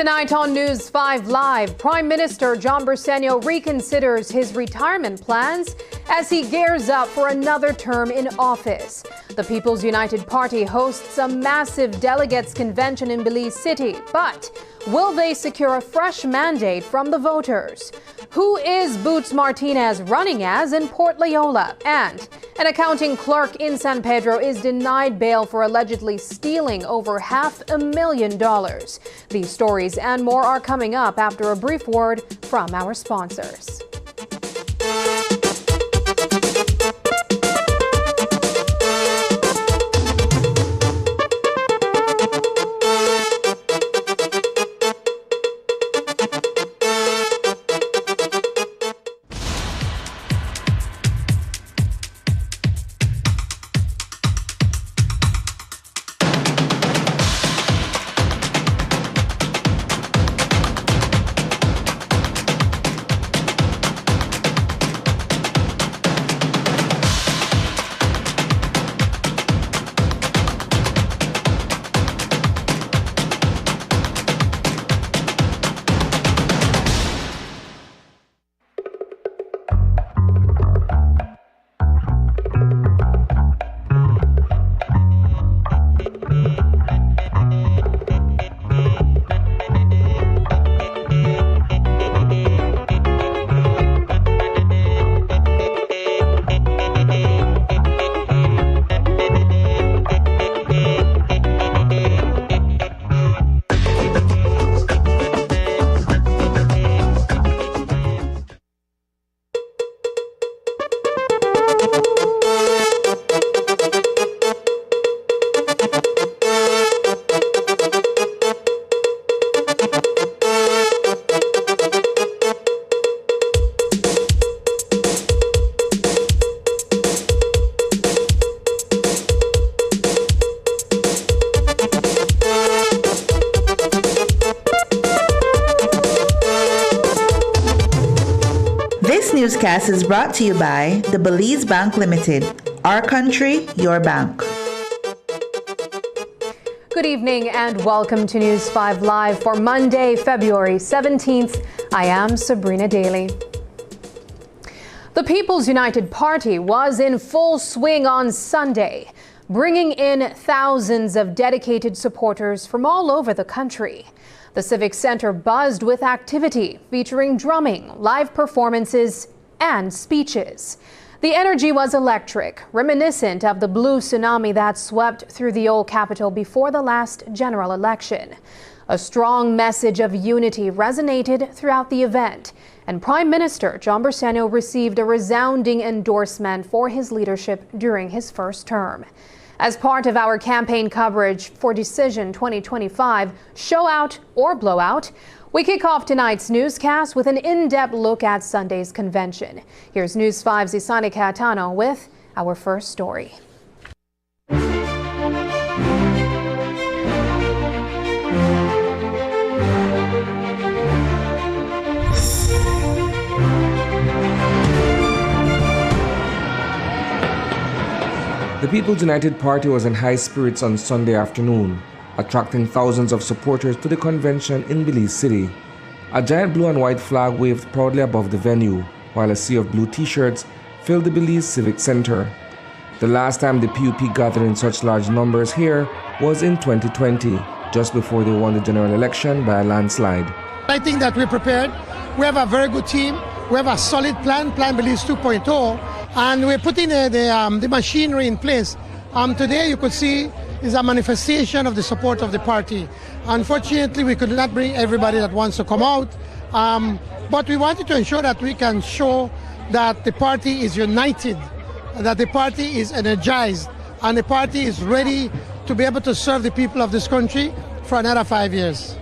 Tonight on News 5 Live, Prime Minister John Briceño reconsiders his retirement plans as he gears up for another term in office. The People's United Party hosts a massive delegates convention in Belize City, but will they secure a fresh mandate from the voters? Who is Boots Martinez running as in Port Leola? And an accounting clerk in San Pedro is denied bail for allegedly stealing over $500,000. These stories and more are coming up after a brief word from our sponsors. This newscast is brought to you by the Belize Bank Limited. Our country, your bank. Good evening and welcome to News 5 Live for Monday, February 17th. I am Sabrina Daly. The People's United Party was in full swing on Sunday, bringing in thousands of dedicated supporters from all over the country. The Civic Center buzzed with activity featuring drumming, live performances, and speeches. The energy was electric, reminiscent of the blue tsunami that swept through the old capital before the last general election. A strong message of unity resonated throughout the event, and Prime Minister John Briceño received a resounding endorsement for his leadership during his first term. As part of our campaign coverage for Decision 2025, Show Out or Blowout, we kick off tonight's newscast with an in-depth look at Sunday's convention. Here's News 5's Isani Catano with our first story. The People's United Party was in high spirits on Sunday afternoon, attracting thousands of supporters to the convention in Belize City. A giant blue and white flag waved proudly above the venue, while a sea of blue t-shirts filled the Belize Civic Center. The last time the PUP gathered in such large numbers here was in 2020, just before they won the general election by a landslide. I think that we're prepared. We have a very good team. We have a solid plan, Plan Belize 2.0, and we're putting the machinery in place. Today you could see is a manifestation of the support of the party. Unfortunately, we could not bring everybody that wants to come out, but we wanted to ensure that we can show that the party is united, that the party is energized, and the party is ready to be able to serve the people of this country for another 5 years.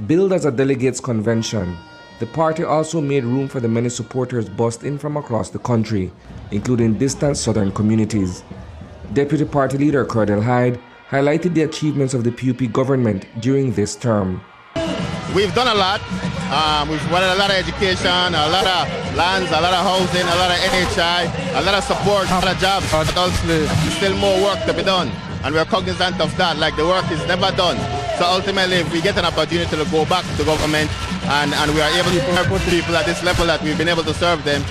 Billed as a delegates convention, the party also made room for the many supporters bussed in from across the country, including distant southern communities. Deputy Party Leader Cordell Hyde highlighted the achievements of the PUP government during this term. We've done a lot. We've wanted a lot of education, a lot of lands, a lot of housing, a lot of NHI, a lot of support, a lot of jobs. But ultimately, there's still more work to be done. And we're cognizant of that, like the work is never done. So ultimately, if we get an opportunity to go back to government and we are able to put people at this level that we've been able to serve them,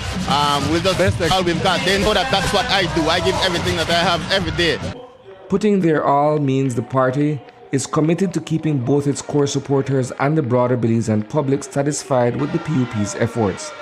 we'll just best all we've got. They know that that's what I do. I give everything that I have every day. Putting their all means the party is committed to keeping both its core supporters and the broader Belizean public satisfied with the PUP's efforts.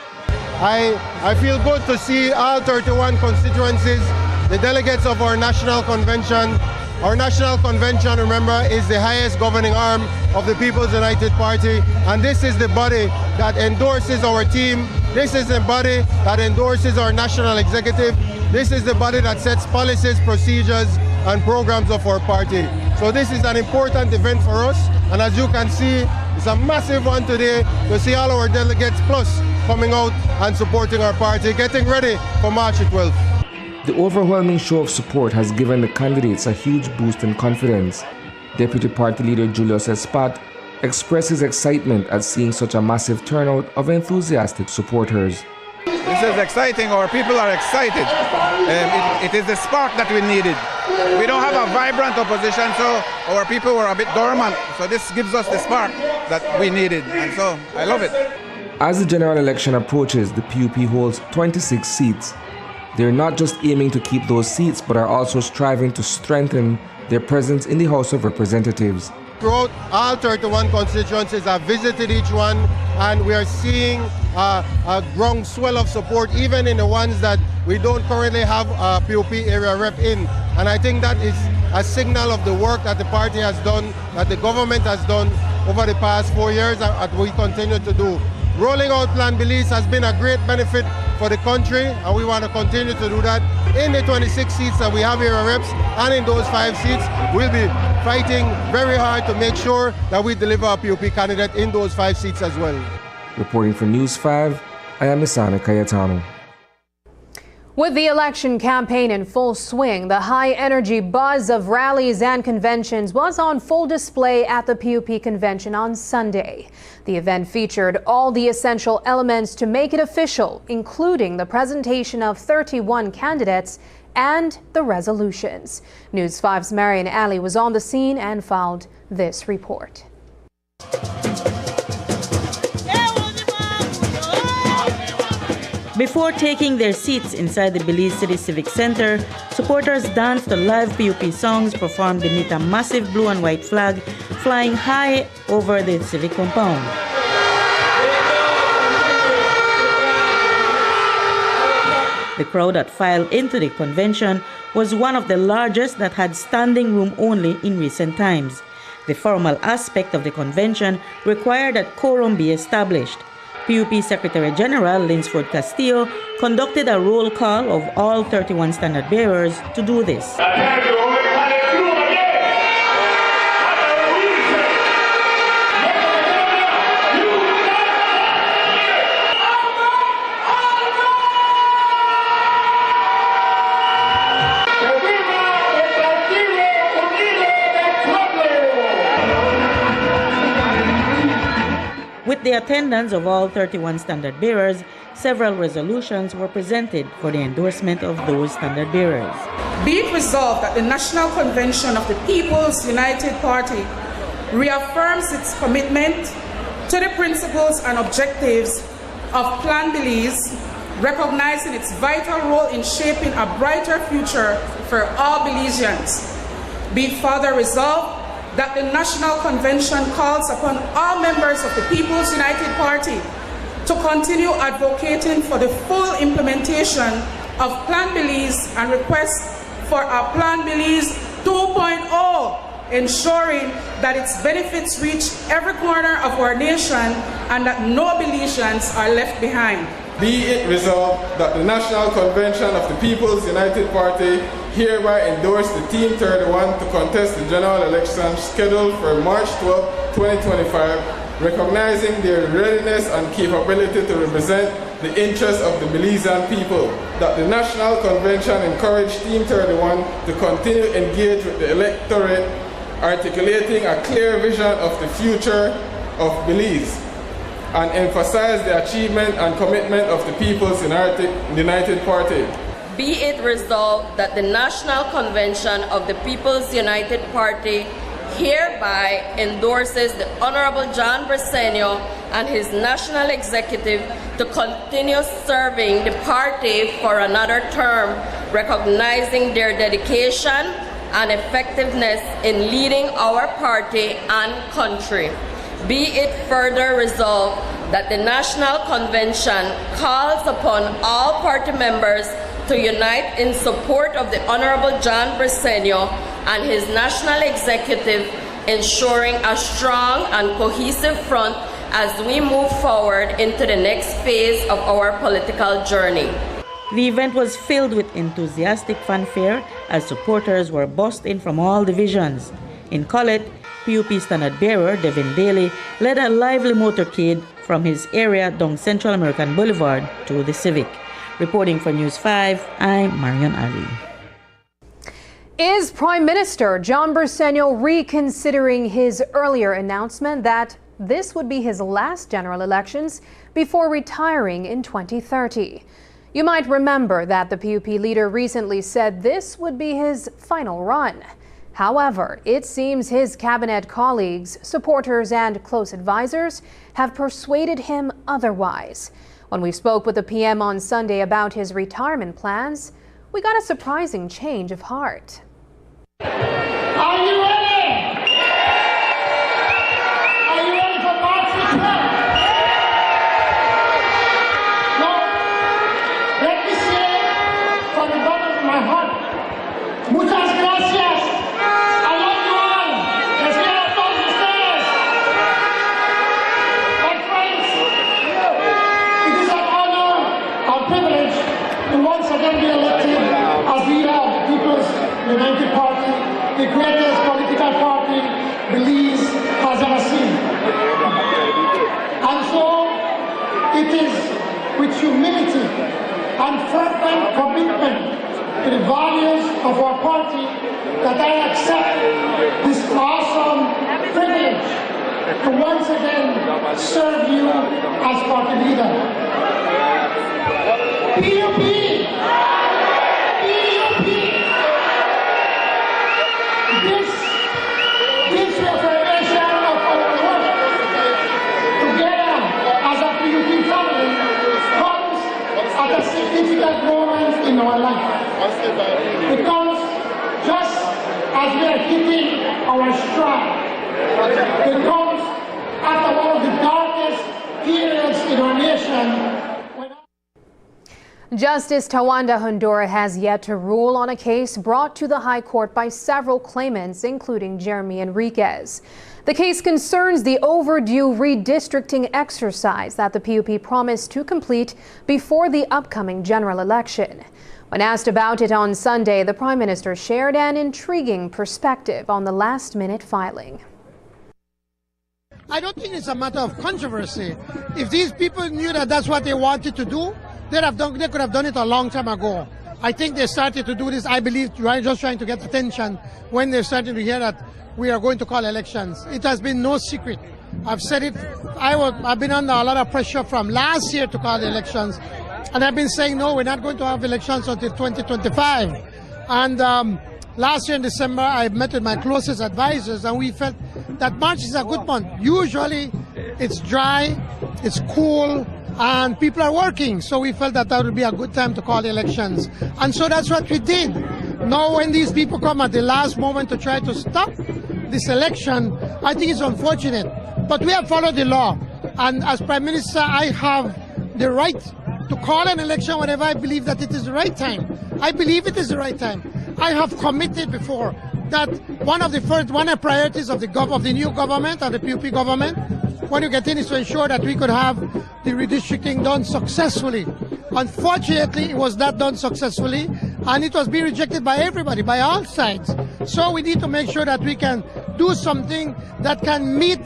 I feel good to see all 31 constituencies, the delegates of our national convention. Our national convention, remember, is the highest governing arm of the People's United Party, and this is the body that endorses our team. This is the body that endorses our national executive. This is the body that sets policies, procedures, and programs of our party. So this is an important event for us, and as you can see, it's a massive one today to see all our delegates plus coming out and supporting our party, getting ready for March 12th. The overwhelming show of support has given the candidates a huge boost in confidence. Deputy Party Leader Julius Espat expressed his excitement at seeing such a massive turnout of enthusiastic supporters. This is exciting. Our people are excited. It is the spark that we needed. We don't have a vibrant opposition, so our people were a bit dormant. So this gives us the spark that we needed, and so I love it. As the general election approaches, the PUP holds 26 seats. They're not just aiming to keep those seats, but are also striving to strengthen their presence in the House of Representatives. Throughout all 31 constituencies, I've visited each one, and we are seeing a groundswell of support, even in the ones that we don't currently have a PUP area rep in. And I think that is a signal of the work that the party has done, that the government has done over the past 4 years, and we continue to do. Rolling out Plan Belize has been a great benefit for the country, and we want to continue to do that. In the 26 seats that we have area reps, and in those 5 seats, we'll be fighting very hard to make sure that we deliver a PUP candidate in those 5 seats as well. Reporting for News 5, I am Isana Cayetano. With the election campaign in full swing, the high-energy buzz of rallies and conventions was on full display at the PUP convention on Sunday. The event featured all the essential elements to make it official, including the presentation of 31 candidates and the resolutions. News 5's Marian Ali was on the scene and filed this report. Before taking their seats inside the Belize City Civic Center, supporters danced the live PUP songs performed beneath a massive blue and white flag flying high over the civic compound. The crowd that filed into the convention was one of the largest that had standing room only in recent times. The formal aspect of the convention required that quorum be established. PUP Secretary General Linsford Castillo conducted a roll call of all 31 standard bearers to do this. With the attendance of all 31 standard bearers, several resolutions were presented for the endorsement of those standard bearers. Be it resolved that the National Convention of the People's United Party reaffirms its commitment to the principles and objectives of Plan Belize, recognizing its vital role in shaping a brighter future for all Belizeans. Be it further resolved that the National Convention calls upon all members of the People's United Party to continue advocating for the full implementation of Plan Belize and request for a Plan Belize 2.0, ensuring that its benefits reach every corner of our nation and that no Belizeans are left behind. Be it resolved that the National Convention of the People's United Party hereby endorse the Team 31 to contest the general election scheduled for March 12, 2025, recognizing their readiness and capability to represent the interests of the Belizean people. That the National Convention encourage Team 31 to continue engage with the electorate, articulating a clear vision of the future of Belize, and emphasize the achievement and commitment of the People's United Party. Be it resolved that the National Convention of the People's United Party hereby endorses the Honorable John Briceño and his national executive to continue serving the party for another term, recognizing their dedication and effectiveness in leading our party and country. Be it further resolved that the National Convention calls upon all party members to unite in support of the Honorable John Briceño and his national executive, ensuring a strong and cohesive front as we move forward into the next phase of our political journey. The event was filled with enthusiastic fanfare as supporters were bussed in from all divisions. In Collet, PUP standard bearer Devin Daly led a lively motorcade from his area down Central American Boulevard to the Civic. Reporting for News 5, I'm Marion Ali. Is Prime Minister John Briceño reconsidering his earlier announcement that this would be his last general elections before retiring in 2030? You might remember that the PUP leader recently said this would be his final run. However, it seems his cabinet colleagues, supporters, and close advisors have persuaded him otherwise. When we spoke with the PM on Sunday about his retirement plans, we got a surprising change of heart. Are you ready? Are you ready for March 12th? No. Let me say from the bottom of my heart, muchas gracias. I love you all. Let's get up on the stairs. My friends, it is an honor and privilege to once again be elected as leader of the People's United Party, the greatest political party Belize has ever seen. And so it is with humility and fervent commitment to the values of our party that I accept this awesome privilege to once again serve you as party leader. PUP! This reaffirmation of our work together as a PUP family comes at a significant moment in our life. Because just as we are hitting our stride, it comes after one of the darkest periods in our nation. Justice Tawanda Hondoura has yet to rule on a case brought to the High Court by several claimants, including Jeremy Enriquez. The case concerns the overdue redistricting exercise that the PUP promised to complete before the upcoming general election. When asked about it on Sunday, the Prime Minister shared an intriguing perspective on the last-minute filing. I don't think it's a matter of controversy. If these people knew that that's what they wanted to do, they could have done it a long time ago. I think they started to do this, I believe, just trying to get attention when they started to hear that we are going to call elections. It has been no secret I've said it. I've been under a lot of pressure from last year to call the elections, and I've been saying no, we're not going to have elections until 2025. And last year in December, I met with my closest advisors, and we felt that March is a good month. Usually, it's dry, it's cool, and people are working. So we felt that would be a good time to call the elections, and so that's what we did. Now, when these people come at the last moment to try to stop this election, I think it's unfortunate. But we have followed the law, and as Prime Minister, I have the right to call an election whenever I believe that it is the right time. I believe it is the right time. I have committed before that one of the priorities of the new government, or the PUP government, when you get in, is to ensure that we could have the redistricting done successfully. Unfortunately, it was not done successfully, and it was being rejected by everybody, by all sides. So we need to make sure that we can do something that can meet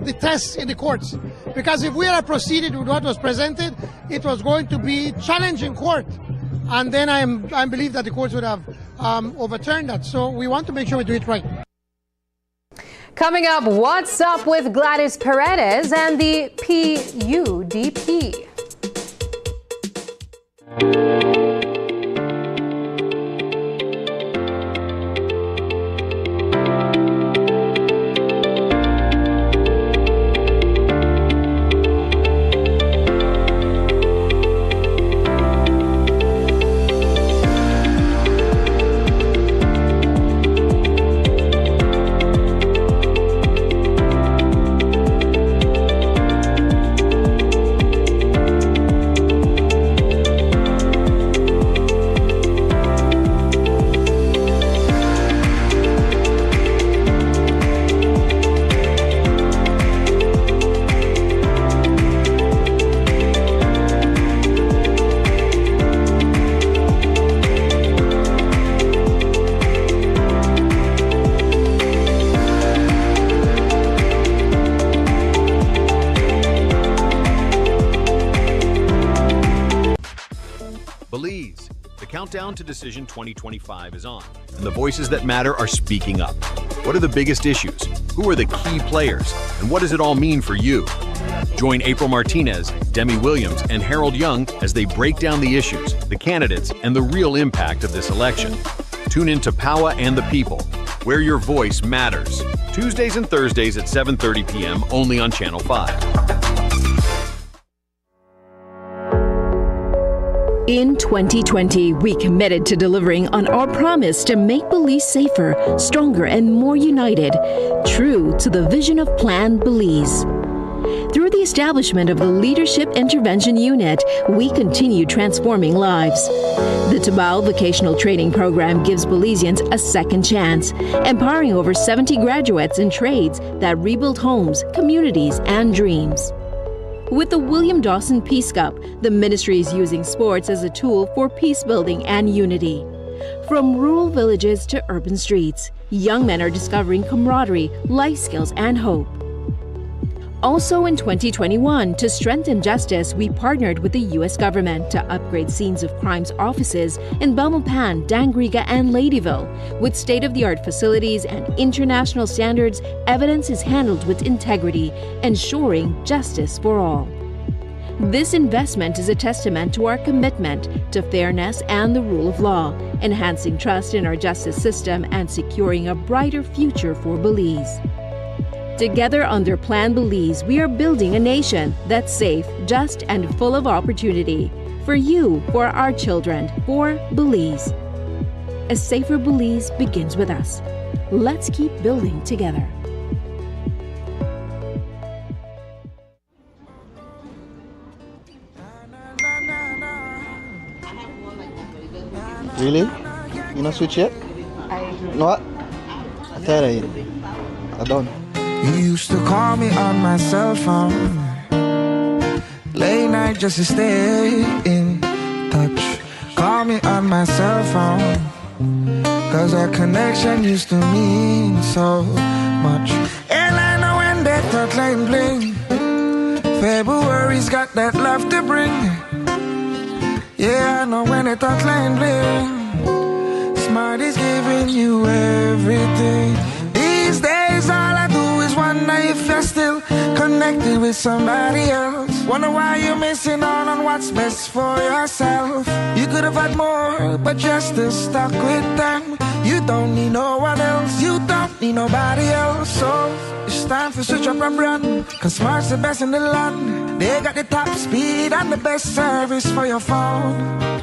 the test in the courts. Because if we had proceeded with what was presented, it was going to be challenging court. And then I believe that the courts would have overturned that. So we want to make sure we do it right. Coming up, what's up with Gladys Paredes and the PUDP? Belize. The countdown to Decision 2025 is on, and the voices that matter are speaking up. What are the biggest issues? Who are the key players? And what does it all mean for you? Join April Martinez, Demi Williams, and Harold Young as they break down the issues, the candidates, and the real impact of this election. Tune in to Power and the People, where your voice matters. Tuesdays and Thursdays at 7:30 p.m. only on Channel 5. In 2020, we committed to delivering on our promise to make Belize safer, stronger, and more united, true to the vision of Plan Belize. Through the establishment of the Leadership Intervention Unit, we continue transforming lives. The Tabao Vocational Training Program gives Belizeans a second chance, empowering over 70 graduates in trades that rebuild homes, communities, and dreams. With the William Dawson Peace Cup, the ministry is using sports as a tool for peace building and unity. From rural villages to urban streets, young men are discovering camaraderie, life skills, and hope. Also in 2021, to strengthen justice, we partnered with the U.S. government to upgrade scenes of crimes offices in Belmopan, Dangriga, and Ladyville. With state-of-the-art facilities and international standards, evidence is handled with integrity, ensuring justice for all. This investment is a testament to our commitment to fairness and the rule of law, enhancing trust in our justice system and securing a brighter future for Belize. Together under Plan Belize, we are building a nation that's safe, just, and full of opportunity. For you, for our children, for Belize. A safer Belize begins with us. Let's keep building together. Really? You not switch yet? You know what? I tell you, I don't. You used to call me on my cell phone, late night just to stay in touch. Call me on my cell phone, cause our connection used to mean so much. And I know when that touch line bling, February's got that love to bring. Yeah, I know when that touch line bling, Smart is giving you everything. These days days all I do is wonder if you're still connected with somebody else. Wonder why you're missing out on what's best for yourself. You could have had more, but you're still stuck with them. You don't need no one else, you don't need nobody else. So it's time to switch up and run, cause Smart's the best in the land. They got the top speed and the best service for your phone.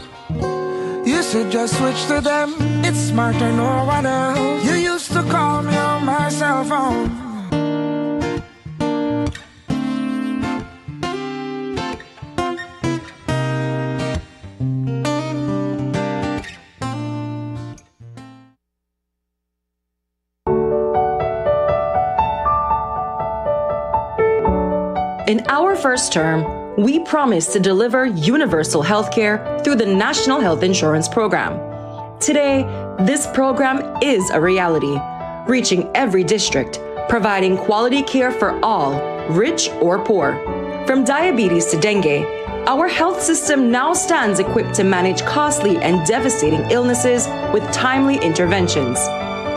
You should just switch to them, it's Smarter, no one else. You used to call me on my cell phone. In our first term, we promised to deliver universal health care through the National Health Insurance Program. Today, this program is a reality, reaching every district, providing quality care for all, rich or poor. From diabetes to dengue, our health system now stands equipped to manage costly and devastating illnesses with timely interventions.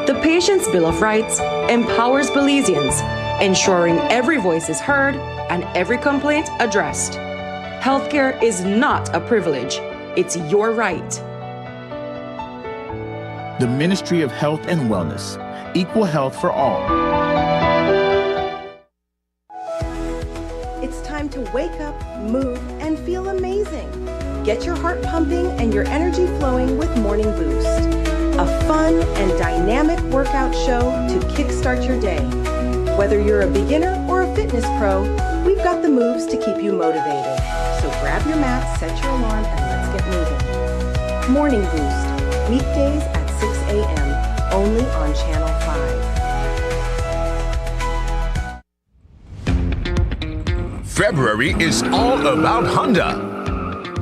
The Patient's Bill of Rights empowers Belizeans, ensuring every voice is heard and every complaint addressed. Healthcare is not a privilege, it's your right. The Ministry of Health and Wellness, equal health for all. It's time to wake up, move, and feel amazing. Get your heart pumping and your energy flowing with Morning Boost, a fun and dynamic workout show to kickstart your day. Whether you're a beginner or a fitness pro, we've got the moves to keep you motivated. So grab your mat, set your alarm, and let's get moving. Morning Boost, weekdays at 6 a.m., only on Channel 5. February is all about Honda.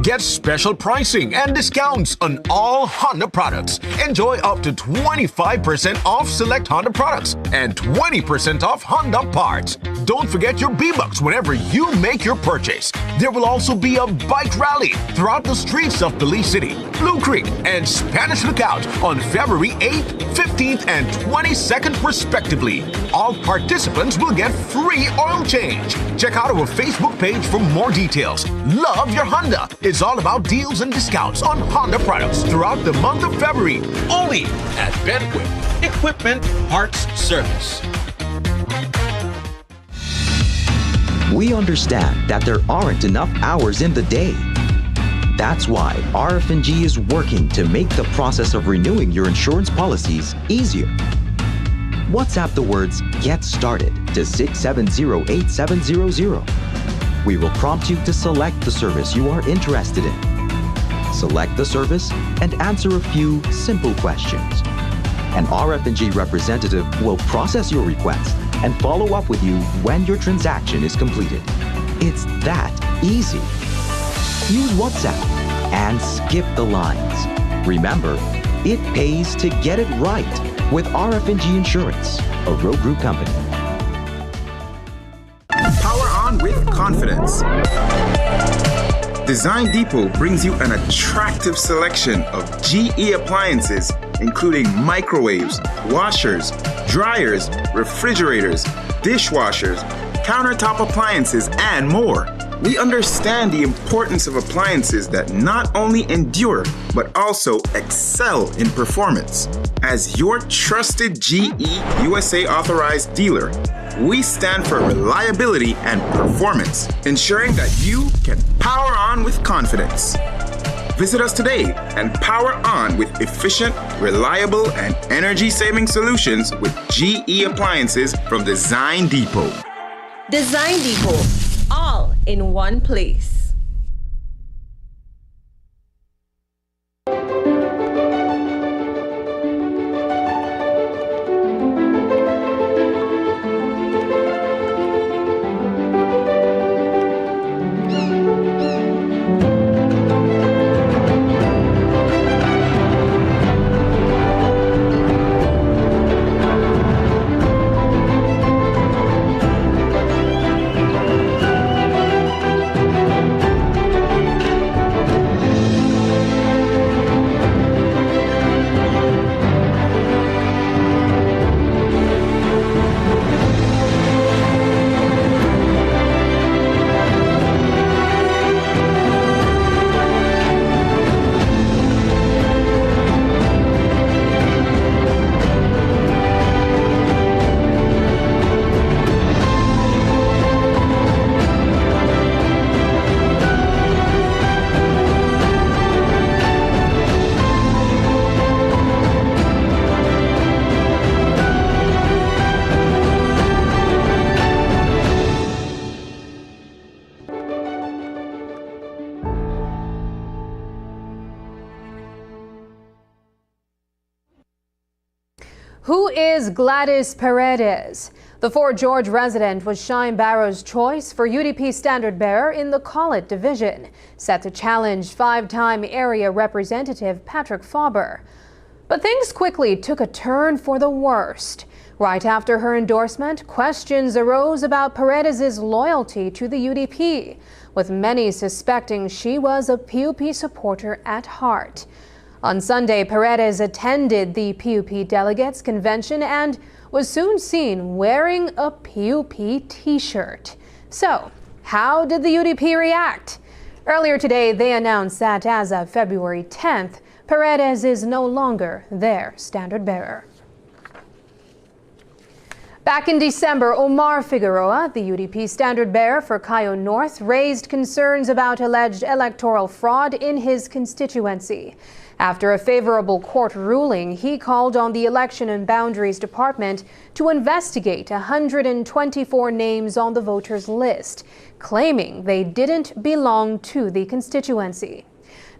Get special pricing and discounts on all Honda products. Enjoy up to 25% off select Honda products and 20% off Honda parts. Don't forget your B-Bucks whenever you make your purchase. There will also be a bike rally throughout the streets of Belize City, Blue Creek, and Spanish Lookout on February 8th, 15th, and 22nd respectively. All participants will get free oil change. Check out our Facebook page for more details. Love your Honda. It's all about deals and discounts on Honda products throughout the month of February, only at Benquip Equipment Parts Service. We understand that there aren't enough hours in the day. That's why RF&G is working to make the process of renewing your insurance policies easier. WhatsApp the words "Get Started" to 670-8700. We will prompt you to select the service you are interested in. Select the service and answer a few simple questions. An RF&G representative will process your request and follow up with you when your transaction is completed. It's that easy. Use WhatsApp and skip the lines. Remember, it pays to get it right with RF&G Insurance, a Road Group company. Power on with confidence. Design Depot brings you an attractive selection of GE appliances, including microwaves, washers, dryers, refrigerators, dishwashers, countertop appliances, and more. We understand the importance of appliances that not only endure, but also excel in performance. As your trusted GE USA authorized dealer, we stand for reliability and performance, ensuring that you can power on with confidence. Visit us today and power on with efficient, reliable, and energy-saving solutions with GE appliances from Design Depot. Design Depot, all in one place. Who is Gladys Paredes? The Fort George resident was Shine Barrow's choice for UDP standard bearer in the Collett division, set to challenge five-time area representative Patrick Faber. But things quickly took a turn for the worst. Right after her endorsement, questions arose about Paredes' loyalty to the UDP, with many suspecting she was a PUP supporter at heart. On Sunday, Paredes attended the PUP delegates convention and was soon seen wearing a PUP t-shirt. So, how did the UDP react? Earlier today, they announced that as of February 10th, Paredes is no longer their standard bearer. Back in December, Omar Figueroa, the UDP standard bearer for Cayo North, raised concerns about alleged electoral fraud in his constituency. After a favorable court ruling, he called on the Election and Boundaries Department to investigate 124 names on the voters list, claiming they didn't belong to the constituency.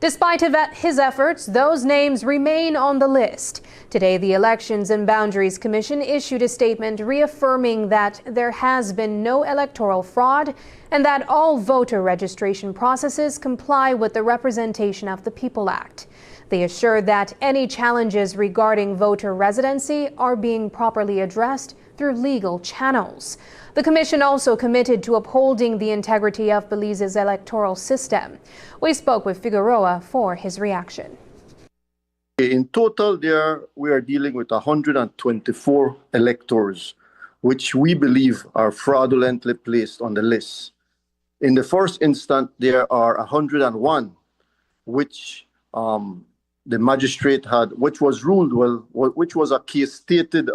Despite his efforts, those names remain on the list. Today, the Elections and Boundaries Commission issued a statement reaffirming that there has been no electoral fraud and that all voter registration processes comply with the Representation of the People Act. They assured that any challenges regarding voter residency are being properly addressed through legal channels. The commission also committed to upholding the integrity of Belize's electoral system. We spoke with Figueroa for his reaction. In total, we are dealing with 124 electors, which we believe are fraudulently placed on the list. In the first instance, there are 101, which the magistrate had, which was ruled, which was a case-stated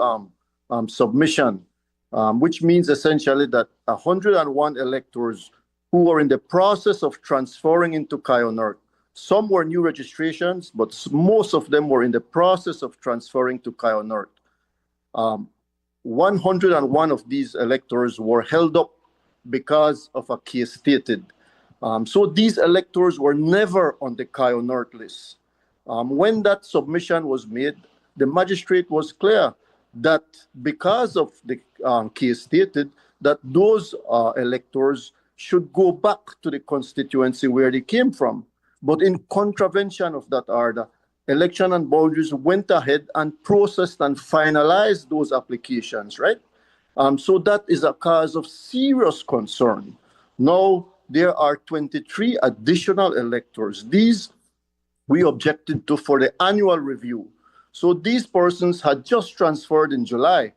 submission, which means essentially that 101 electors who were in the process of transferring into Cayo North. Some were new registrations, but most of them were in the process of transferring to Cayo North. 101 of these electors were held up because of a case stated. So these electors were never on the Cayo North list. When that submission was made, the magistrate was clear that because of the case stated, that those electors should go back to the constituency where they came from. But in contravention of that order, Election and Boundaries went ahead and processed and finalized those applications, right? So that is a cause of serious concern. Now, there are 23 additional electors. These we objected to for the annual review. So these persons had just transferred in July,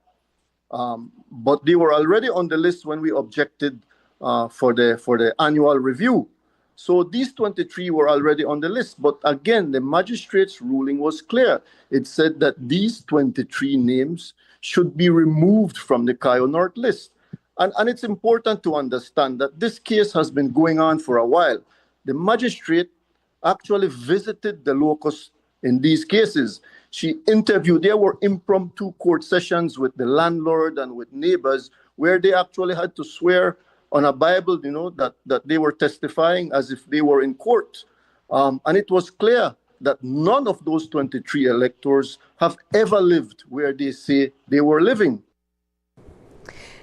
but they were already on the list when we objected for the annual review. So these 23 were already on the list. But again, the magistrate's ruling was clear. It said that these 23 names should be removed from the Cayo North list. And it's important to understand that this case has been going on for a while. The magistrate actually visited the locus in these cases. She interviewed, there were impromptu court sessions with the landlord and with neighbors where they actually had to swear on a Bible, you know, that they were testifying as if they were in court. And it was clear that none of those 23 electors have ever lived where they say they were living.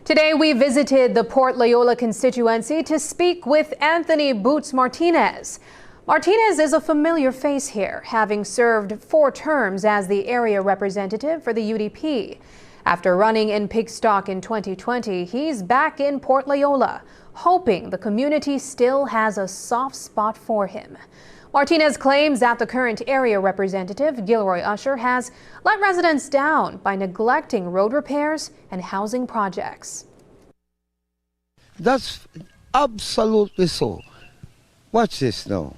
Today, we visited the Port Loyola constituency to speak with Anthony Boots Martinez. Martinez is a familiar face here, having served 4 terms as the area representative for the UDP. After running in Pigstock in 2020, he's back in Port Loyola, hoping the community still has a soft spot for him. Martinez claims that the current area representative, Gilroy Usher, has let residents down by neglecting road repairs and housing projects. That's absolutely so. Watch this now.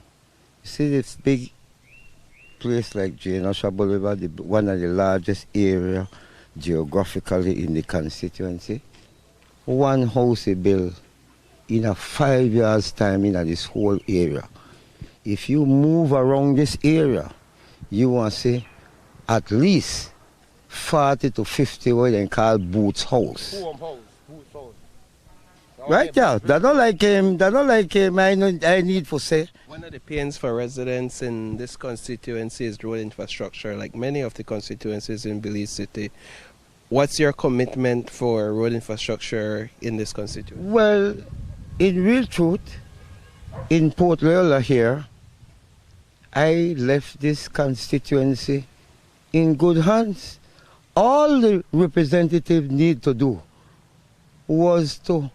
You see this big place like Jane Usher Boulevard, one of the largest area geographically in the constituency. One house he built in a 5 years time in this whole area. If you move around this area, you want to see at least 40 to 50 what they call Boots House. Boots House. Right, yeah. They don't like him. I need to say. One of the pains for residents in this constituency is road infrastructure, like many of the constituencies in Belize City. What's your commitment for road infrastructure in this constituency? Well, in real truth, in Port Loyola here, I left this constituency in good hands. All the representatives need to do was to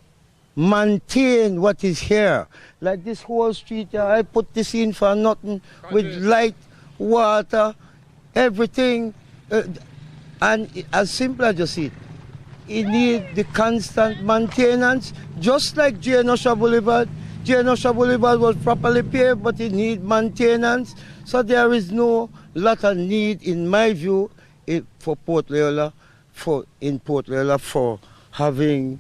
maintain what is here. Like this whole street here, I put this in for nothing, with light, water, everything. And as simple as you see it, it needs the constant maintenance, just like J.N. Boulevard. J.N. Boulevard was properly paved, but it needs maintenance. So there is no lot of need, in my view, for Port Loyola, for having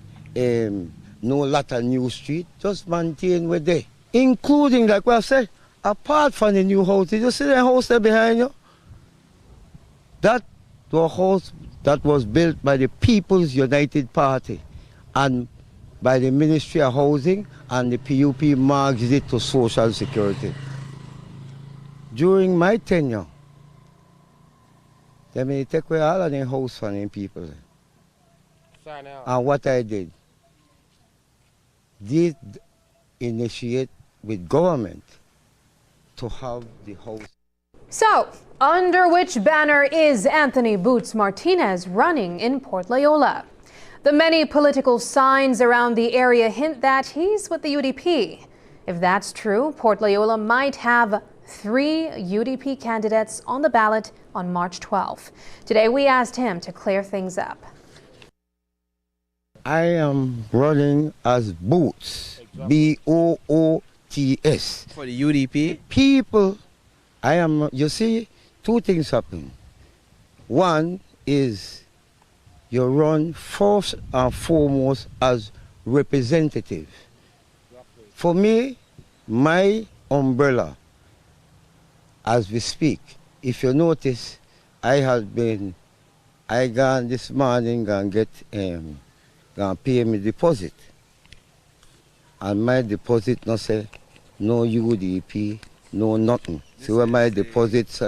no lot of new street. Just maintain where they, including, like what I said, apart from the new houses. You see the house there behind you? That was a house that was built by the People's United Party and by the Ministry of Housing, and the PUP marks it to Social Security. During my tenure, they may take away all of the house from the people. And what I did initiate with government to have the house. So, under which banner is Anthony Boots Martinez running in Port Loyola? The many political signs around the area hint that he's with the UDP. If that's true, Port Loyola might have 3 UDP candidates on the ballot on March 12th. Today we asked him to clear things up. I am running as Boots, B-O-O-T-S. For the UDP? People, you see, 2 things happen. One is you run first and foremost as representative. For me, my umbrella, as we speak, if you notice, I gone this morning and get, pay me deposit. And my deposit no say, no UDP, no nothing. See where my deposits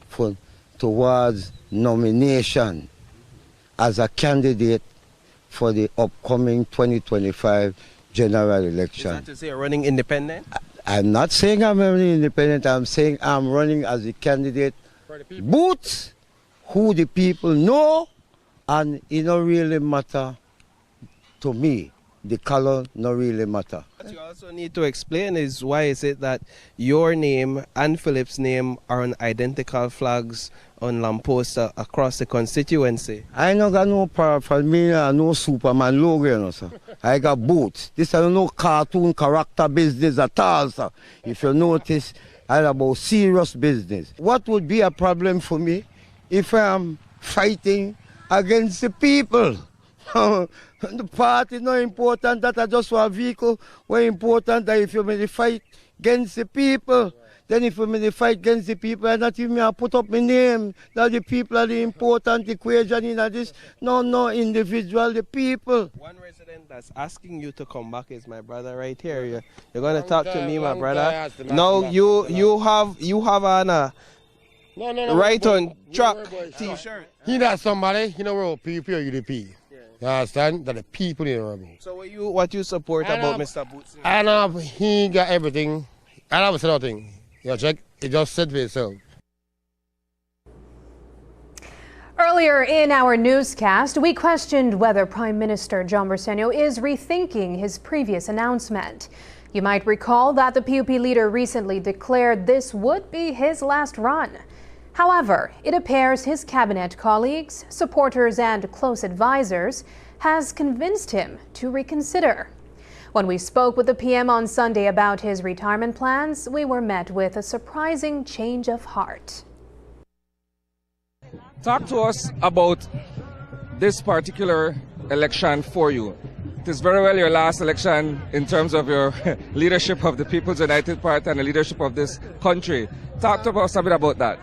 for towards nomination as a candidate for the upcoming 2025 general election. Is that to say you're running independent? I'm not saying I'm running independent. I'm saying I'm running as a candidate. Boots, who the people know, and it don't really matter to me. The color not really matter. What you also need to explain is why is it that your name and Philip's name are on identical flags on lampposts across the constituency? I ain't got no paraphernalia, no Superman logo, you know, sir. I got Boots. This is no cartoon character business at all, sir. If you notice, I about serious business. What would be a problem for me if I'm fighting against the people? The party not important, that I just want a vehicle. What important that if you may fight against the people, then if you may fight against the people, and not even put up my name, that the people are the important equation in this. No individual, the people. One resident that's asking you to come back is my brother right here. You're gonna talk to me, my brother. No, you have an right on track t-shirt. He not somebody, you know, we're PUP or UDP. You understand? That the people in the room. So what you support about Mr. Boots? And he got everything. I never said nothing. You check, it just said for itself. Earlier in our newscast, we questioned whether Prime Minister John Briceño is rethinking his previous announcement. You might recall that the PUP leader recently declared this would be his last run. However, it appears his cabinet colleagues, supporters, and close advisors has convinced him to reconsider. When we spoke with the PM on Sunday about his retirement plans, we were met with a surprising change of heart. Talk to us about this particular election for you. It is very well your last election in terms of your leadership of the People's United Party and the leadership of this country. Talk to us a bit about that.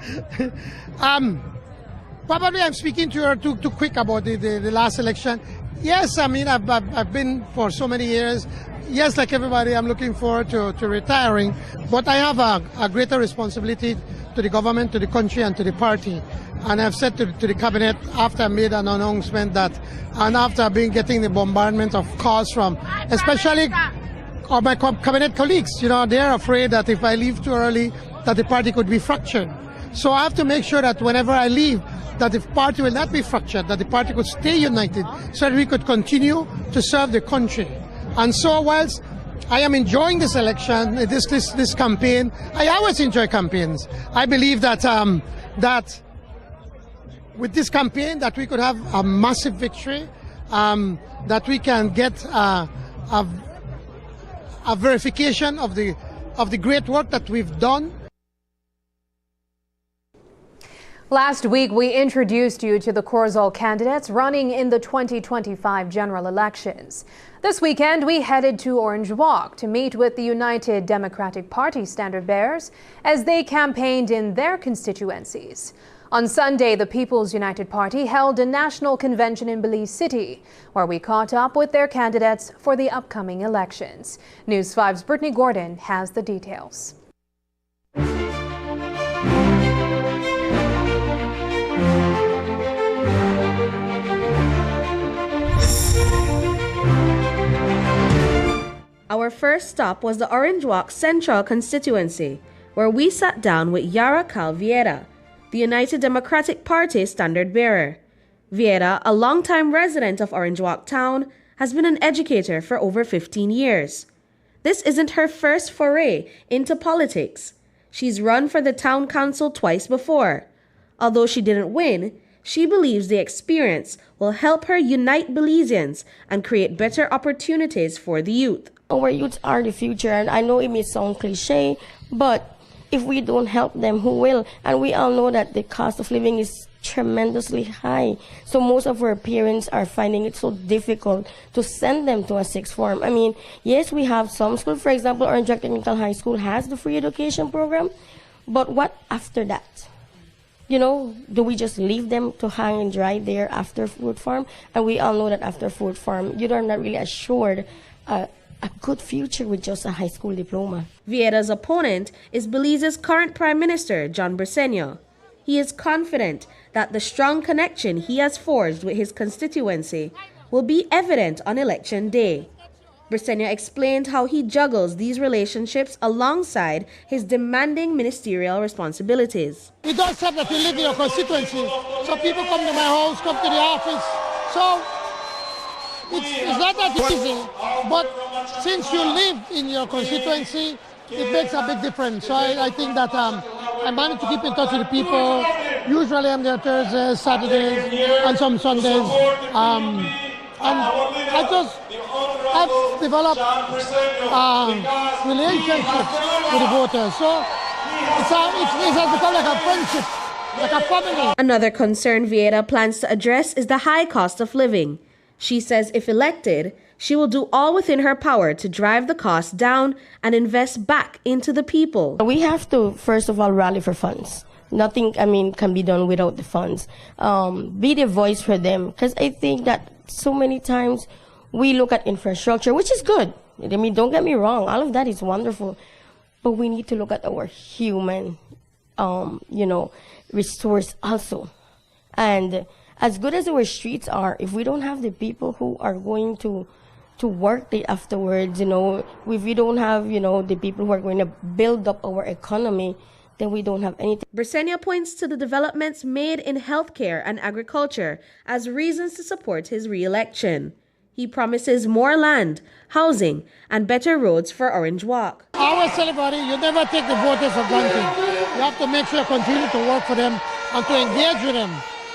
Probably I'm speaking to you too quick about the last election. Yes, I mean, I've been for so many years. Yes, like everybody, I'm looking forward to retiring, but I have a greater responsibility to the government, to the country, and to the party. And I've said to the cabinet after I made an announcement that, and after getting the bombardment of calls from, especially my cabinet colleagues, you know, they're afraid that if I leave too early, that the party could be fractured. So I have to make sure that whenever I leave, that the party will not be fractured, that the party could stay united, so that we could continue to serve the country. And so whilst I am enjoying this election, this campaign, I always enjoy campaigns. I believe that that with this campaign that we could have a massive victory, that we can get a verification of the great work that we've done. Last week, we introduced you to the Corozal candidates running in the 2025 general elections. This weekend, we headed to Orange Walk to meet with the United Democratic Party standard bearers as they campaigned in their constituencies. On Sunday, the People's United Party held a national convention in Belize City, where we caught up with their candidates for the upcoming elections. News 5's Brittany Gordon has the details. Our first stop was the Orange Walk Central constituency, where we sat down with Yara Cal Vieira, the United Democratic Party standard bearer. Vieira, a longtime resident of Orange Walk town, has been an educator for over 15 years. This isn't her first foray into politics. She's run for the town council twice before. Although she didn't win, she believes the experience will help her unite Belizeans and create better opportunities for the youth. Our youths are the future, and I know it may sound cliche, but if we don't help them, who will? And we all know that the cost of living is tremendously high. So most of our parents are finding it so difficult to send them to a sixth form. I mean, yes, we have some schools. For example, Orange Walk Technical High School has the free education program, but what after that? You know, do we just leave them to hang and dry there after fourth form? And we all know that after fourth form, you are not really assured a good future with just a high school diploma. Vieira's opponent is Belize's current Prime Minister, John Briceño. He is confident that the strong connection he has forged with his constituency will be evident on election day. Briceño explained how he juggles these relationships alongside his demanding ministerial responsibilities. It does help that you live in your constituency, so people come to my house, come to the office, so it's not that easy, but since you live in your constituency, it makes a big difference. So I think that I manage to keep in touch with the people. Usually I'm there Thursdays, Saturdays, and some Sundays. And I've developed relationships with the voters. So it has become like a friendship, like a family. Another concern Vieira plans to address is the high cost of living. She says if elected, she will do all within her power to drive the cost down and invest back into the people. We have to, first of all, rally for funds. Nothing, can be done without the funds. Be the voice for them. Because I think that so many times we look at infrastructure, which is good. Don't get me wrong. All of that is wonderful. But we need to look at our human, resource also. And as good as our streets are, if we don't have the people who are going to work afterwards, if we don't have, the people who are going to build up our economy, then we don't have anything. Briceño points to the developments made in healthcare and agriculture as reasons to support his re-election. He promises more land, housing, and better roads for Orange Walk. I always tell everybody, you never take the voters for granted. You have to make sure you continue to work for them and to engage with them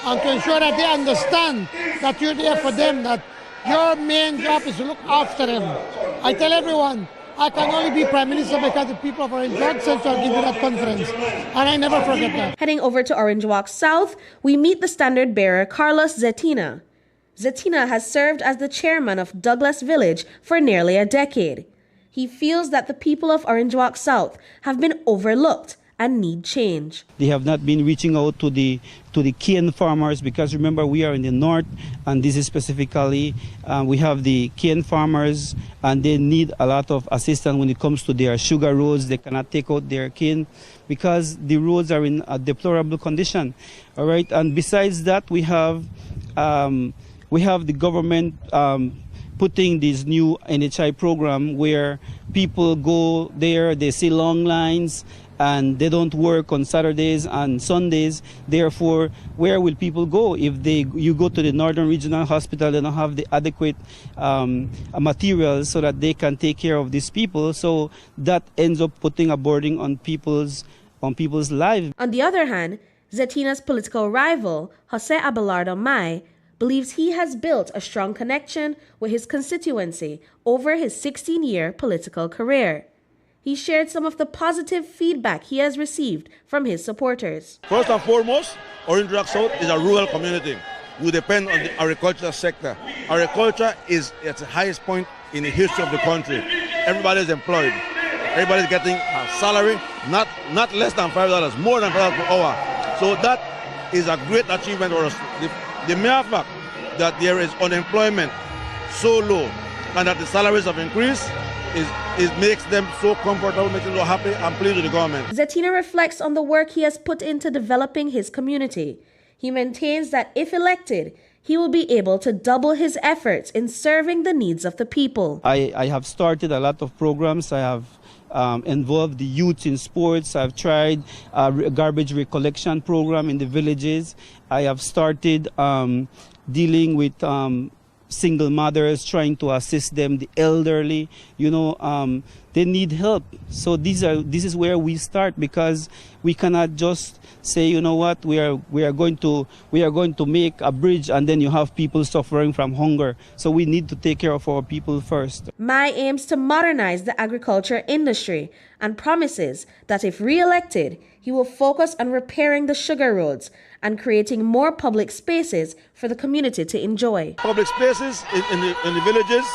and to ensure that they understand that you're there for them, that your main job is to look after them. I tell everyone, I can only be Prime Minister because the people of Orange Walk Central give me that confidence. And I never forget that. Heading over to Orange Walk South, we meet the standard bearer, Carlos Zetina. Zetina has served as the chairman of Douglas Village for nearly a decade. He feels that the people of Orange Walk South have been overlooked and need change. They have not been reaching out to the cane farmers, because remember, we are in the north, and this is specifically we have the cane farmers, and they need a lot of assistance when it comes to their sugar roads. They cannot take out their cane because the roads are in a deplorable condition. All right, and besides that, we have the government putting this new NHI program where people go there, they see long lines, and they don't work on Saturdays and Sundays. Therefore, where will people go? If you go to the Northern Regional Hospital, they don't have the adequate materials so that they can take care of these people. So that ends up putting a burden on people's lives. On the other hand, Zetina's political rival, Jose Abelardo Mai, believes he has built a strong connection with his constituency over his 16-year political career. He shared some of the positive feedback he has received from his supporters. First and foremost, Orange Rock South is a rural community. We depend on the agricultural sector. Agriculture is at the highest point in the history of the country. Everybody is employed. Everybody is getting a salary, not less than $5, more than $5 per hour. So that is a great achievement for us. The mere fact that there is unemployment so low and that the salaries have increased it makes them so comfortable, makes them so happy and pleased with the government. Zetina reflects on the work he has put into developing his community. He maintains that if elected, he will be able to double his efforts in serving the needs of the people. I have started a lot of programs. I have involved the youth in sports. I've tried a garbage recollection program in the villages. I have started dealing with single mothers, trying to assist them, the elderly, they need help. So this is where we start, because we cannot just say, you know what, we are going to make a bridge and then you have people suffering from hunger. So we need to take care of our people first. Mai aims to modernize the agriculture industry and promises that if re-elected, he will focus on repairing the sugar roads and creating more public spaces for the community to enjoy. Public spaces in the villages,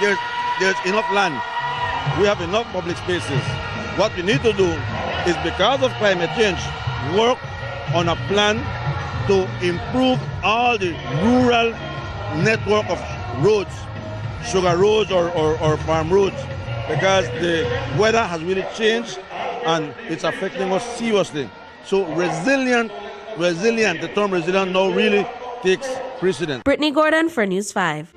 there's enough land. We have enough public spaces. What we need to do is, because of climate change, work on a plan to improve all the rural network of roads, sugar roads or farm roads, because the weather has really changed and it's affecting us seriously. So resilient, the term resilient now really takes precedence. Brittany Gordon for News 5.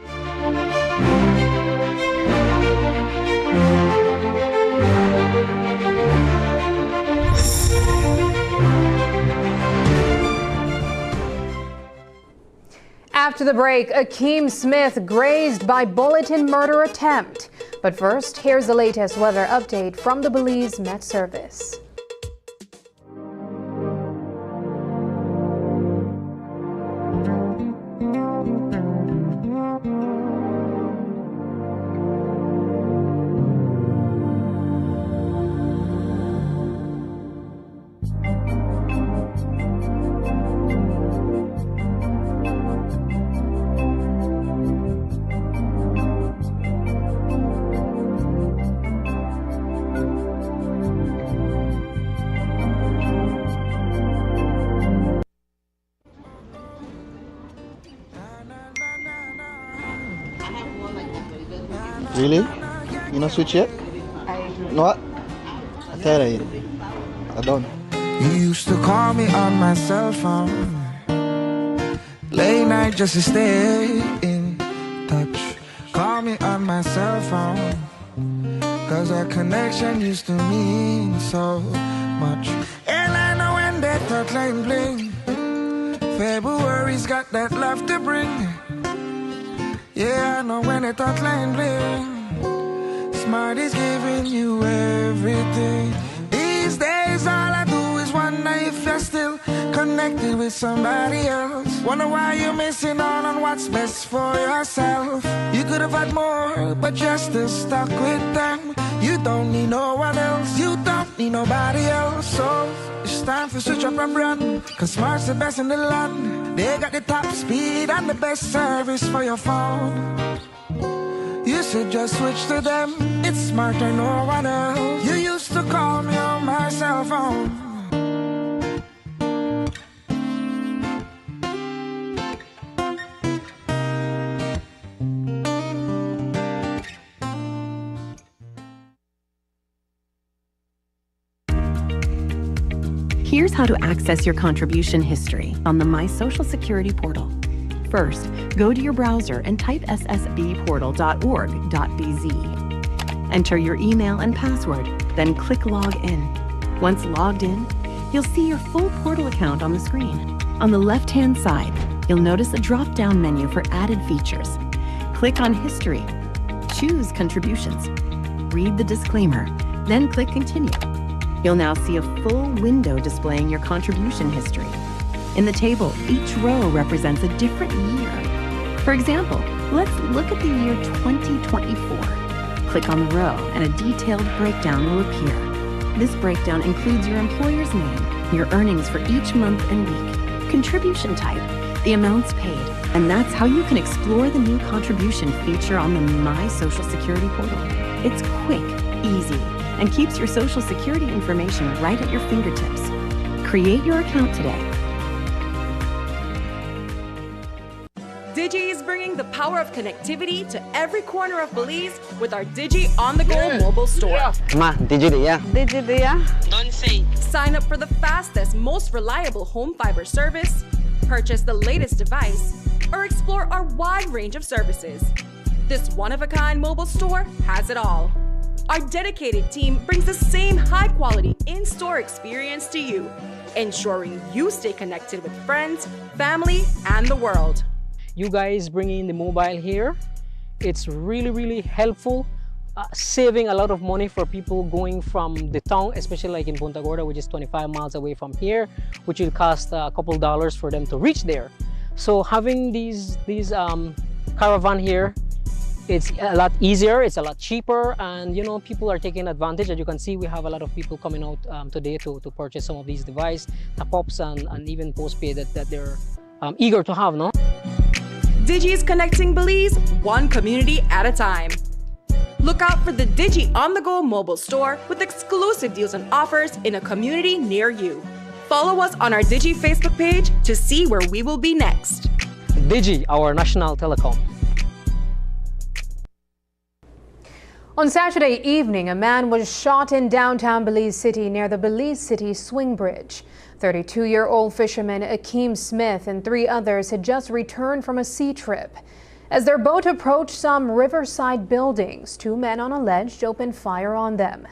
After the break, Akeem Smith grazed by bullet in murder attempt. But first, here's the latest weather update from the Belize Met Service. Really? You not switch yet? No what? I tell you. I don't. You used to call me on my cell phone, late night just to stay in touch. Call me on my cell phone, cause our connection used to mean so much. And I know when that touch line bling, February's got that love to bring. Yeah, I know when that touch line bling, Smart is giving you everything. These days all I do is wonder if you're still connected with somebody else. Wonder why you're missing out on what's best for yourself. You could have had more, but you're still stuck with them. You don't need no one else, you don't need nobody else. So it's time to switch up and brand, cause Smart's the best in the land. They got the top speed and the best service for your phone. You should just switch to them, it's Smart or no one else. You used to call me on my cell myself on. Here's how to access your contribution history on the My Social Security portal. First, go to your browser and type ssbportal.org.bz. Enter your email and password, then click Log In. Once logged in, you'll see your full portal account on the screen. On the left-hand side, you'll notice a drop-down menu for added features. Click on History. Choose Contributions. Read the disclaimer, then click Continue. You'll now see a full window displaying your contribution history. In the table, each row represents a different year. For example, let's look at the year 2024. Click on the row and a detailed breakdown will appear. This breakdown includes your employer's name, your earnings for each month and week, contribution type, the amounts paid, and that's how you can explore the new contribution feature on the My Social Security portal. It's quick, easy, and keeps your Social Security information right at your fingertips. Create your account today. Digi is bringing the power of connectivity to every corner of Belize with our Digi on-the-go mobile store. Ma, Digi dia. Digi dia. Don't say. Sign up for the fastest, most reliable home fiber service, purchase the latest device, or explore our wide range of services. This one-of-a-kind mobile store has it all. Our dedicated team brings the same high-quality in-store experience to you, ensuring you stay connected with friends, family, and the world. You guys bringing the mobile here, it's really helpful, saving a lot of money for people going from the town, especially like in Punta Gorda, which is 25 miles away from here, which will cost a couple dollars for them to reach there. So having these caravan here, it's a lot easier, it's a lot cheaper, and you know, people are taking advantage. As you can see, we have a lot of people coming out today to purchase some of these devices, top-ups and even postpaid that they're eager to have, no? Digi is connecting Belize one community at a time. Look out for the Digi on-the-go mobile store with exclusive deals and offers in a community near you. Follow us on our Digi Facebook page to see where we will be next. Digi, our national telecom. On Saturday evening, a man was shot in downtown Belize City near the Belize City Swing Bridge. 32-year-old fisherman Akeem Smith and 3 others had just returned from a sea trip. As their boat approached some riverside buildings, 2 men on a ledge opened fire on them.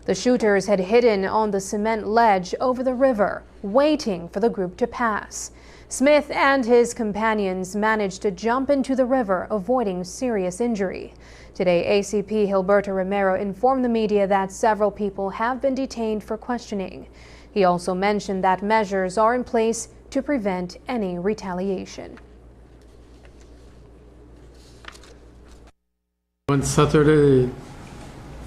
The shooters had hidden on the cement ledge over the river, waiting for the group to pass. Smith and his companions managed to jump into the river, avoiding serious injury. Today, ACP Gilberto Romero informed the media that several people have been detained for questioning. He also mentioned that measures are in place to prevent any retaliation. On Saturday,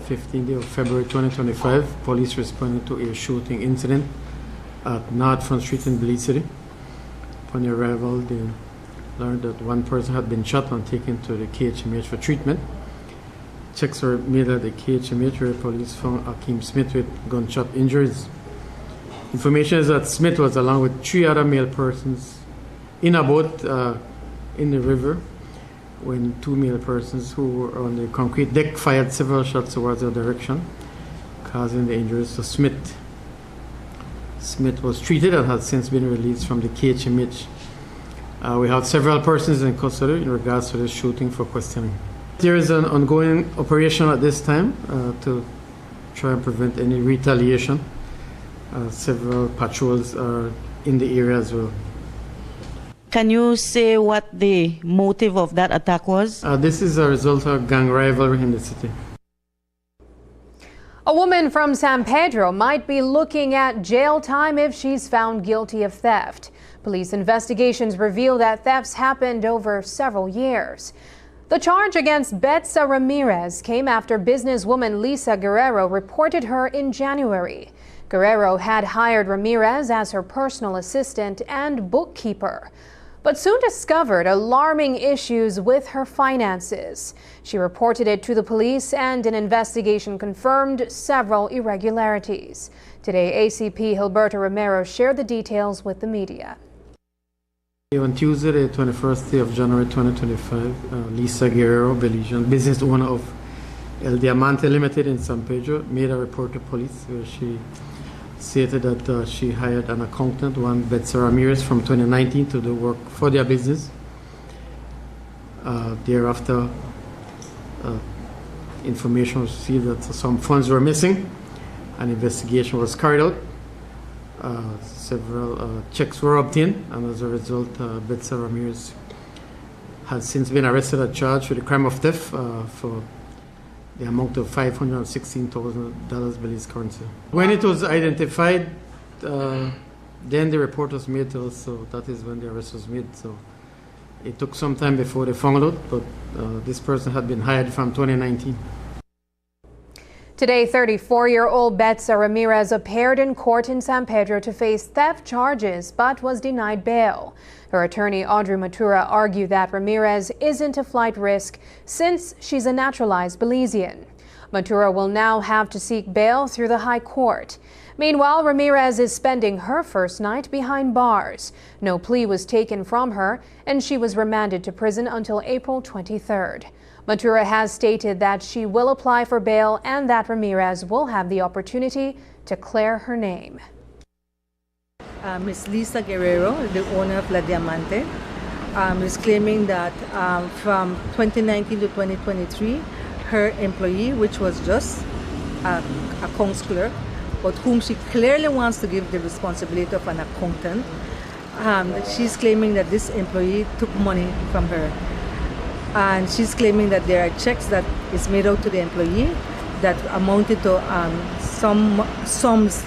15th of February 2025, police responded to a shooting incident at North Front Street in Belize City. Upon arrival, they learned that one person had been shot and taken to the KHMH for treatment. Checks were made at the KHMH where police found Akeem Smith with gunshot injuries. Information is that Smith was along with 3 other male persons in a boat in the river when 2 male persons who were on the concrete deck fired several shots towards their direction, causing the injuries to Smith. Smith was treated and has since been released from the KHMH. We have several persons in custody in regards to the shooting for questioning. There is an ongoing operation at this time to try and prevent any retaliation. Several patrols are in the area as well. Can you say what the motive of that attack was? This is a result of gang rivalry in the city. A woman from San Pedro might be looking at jail time if she's found guilty of theft. Police investigations reveal that thefts happened over several years. The charge against Betsa Ramirez came after businesswoman Lisa Guerrero reported her in January. Guerrero had hired Ramirez as her personal assistant and bookkeeper. but soon discovered alarming issues with her finances. She reported it to the police, and an investigation confirmed several irregularities. Today, ACP Gilberto Romero shared the details with the media. On Tuesday, the 21st day of January 2025, Lisa Guerrero, Belizean business owner of El Diamante Limited in San Pedro, made a report to police where she stated that she hired an accountant, one Betsy Ramirez, from 2019 to do work for their business. Thereafter, information was received that some funds were missing. An investigation was carried out. Several checks were obtained, and as a result, Betsy Ramirez has since been arrested and charged with the crime of theft for the amount of $516,000 Belize currency. When it was identified, then the report was made to us, so that is when the arrest was made. So it took some time before they found out, but this person had been hired from 2019. Today, 34-year-old Betsy Ramirez appeared in court in San Pedro to face theft charges, but was denied bail. Her attorney, Audrey Matura, argued that Ramirez isn't a flight risk since she's a naturalized Belizean. Matura will now have to seek bail through the High Court. Meanwhile, Ramirez is spending her first night behind bars. No plea was taken from her, and she was remanded to prison until April 23rd. Matura has stated that she will apply for bail and that Ramirez will have the opportunity to clear her name. Ms. Lisa Guerrero, the owner of La Diamante, is claiming that from 2019 to 2023, her employee, which was just a accounts clerk, but whom she clearly wants to give the responsibility of an accountant, she's claiming that this employee took money from her. And she's claiming that there are checks that is made out to the employee that amounted to some sums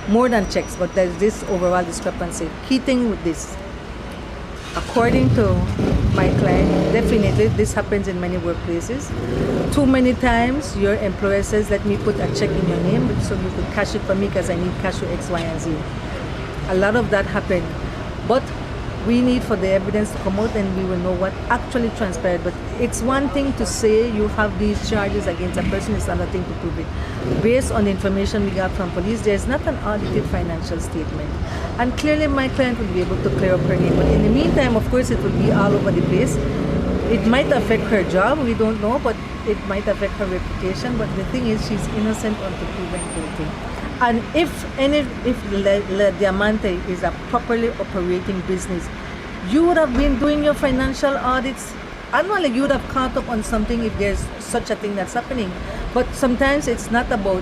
more than checks, but there's this overall discrepancy. Key thing with this, according to my client, definitely this happens in many workplaces. Too many times your employer says, let me put a check in your name so you could cash it for me because I need cash for X, Y, and Z. A lot of that happened, but we need for the evidence to come out and we will know what actually transpired. But it's one thing to say you have these charges against a person, it's another thing to prove it. Based on the information we got from police, there's not an audited financial statement. And clearly my client will be able to clear up her name. But in the meantime, of course, it will be all over the place. It might affect her job, we don't know, but it might affect her reputation. But the thing is, she's innocent until proven guilty. And if La Diamante is a properly operating business, you would have been doing your financial audits annually. You would have caught up on something if there's such a thing that's happening. But sometimes it's not about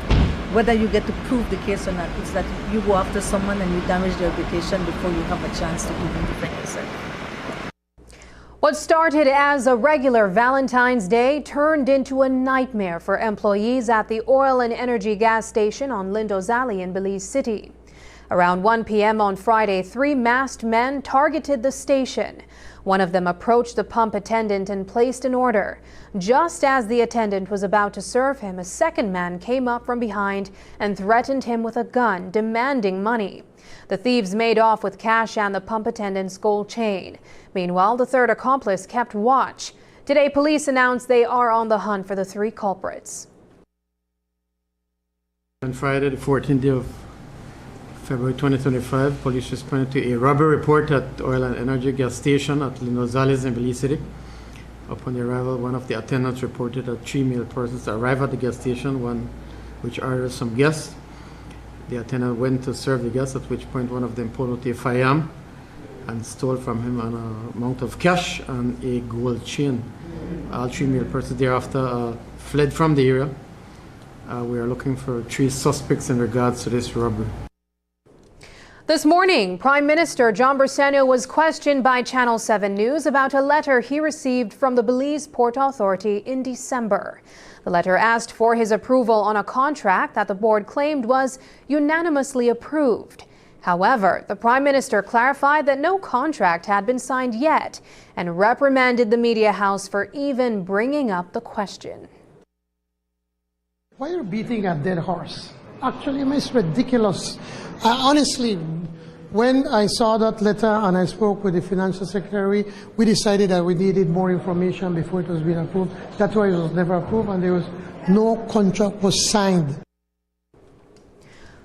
whether you get to prove the case or not. It's that you go after someone and you damage their reputation before you have a chance to even defend yourself. What started as a regular Valentine's Day turned into a nightmare for employees at the oil and energy gas station on Lindo's Alley in Belize City. Around 1 p.m. on Friday, 3 masked men targeted the station. One of them approached the pump attendant and placed an order. Just as the attendant was about to serve him, a second man came up from behind and threatened him with a gun, demanding money. The thieves made off with cash and the pump attendant's gold chain. Meanwhile, the third accomplice kept watch. Today, police announced they are on the hunt for the 3 culprits. On Friday, the 14th day of February 2025, police responded to a robbery report at oil and energy gas station at Linozales in Belize City. Upon the arrival, one of the attendants reported that 3 male persons arrived at the gas station, one which ordered some gas. The attendant went to serve the guests, at which point one of them pulled out a firearm and stole from him an amount of cash and a gold chain. All 3 male persons thereafter fled from the area. We are looking for 3 suspects in regards to this robbery. This morning, Prime Minister John Bersenio was questioned by Channel 7 News about a letter he received from the Belize Port Authority in December. The letter asked for his approval on a contract that the board claimed was unanimously approved. However, the Prime Minister clarified that no contract had been signed yet and reprimanded the media house for even bringing up the question. Why are you beating a dead horse? Actually, it's ridiculous. Honestly, When I saw that letter and I spoke with the financial secretary, we decided that we needed more information before it was being approved. That's why it was never approved, and there was no contract was signed.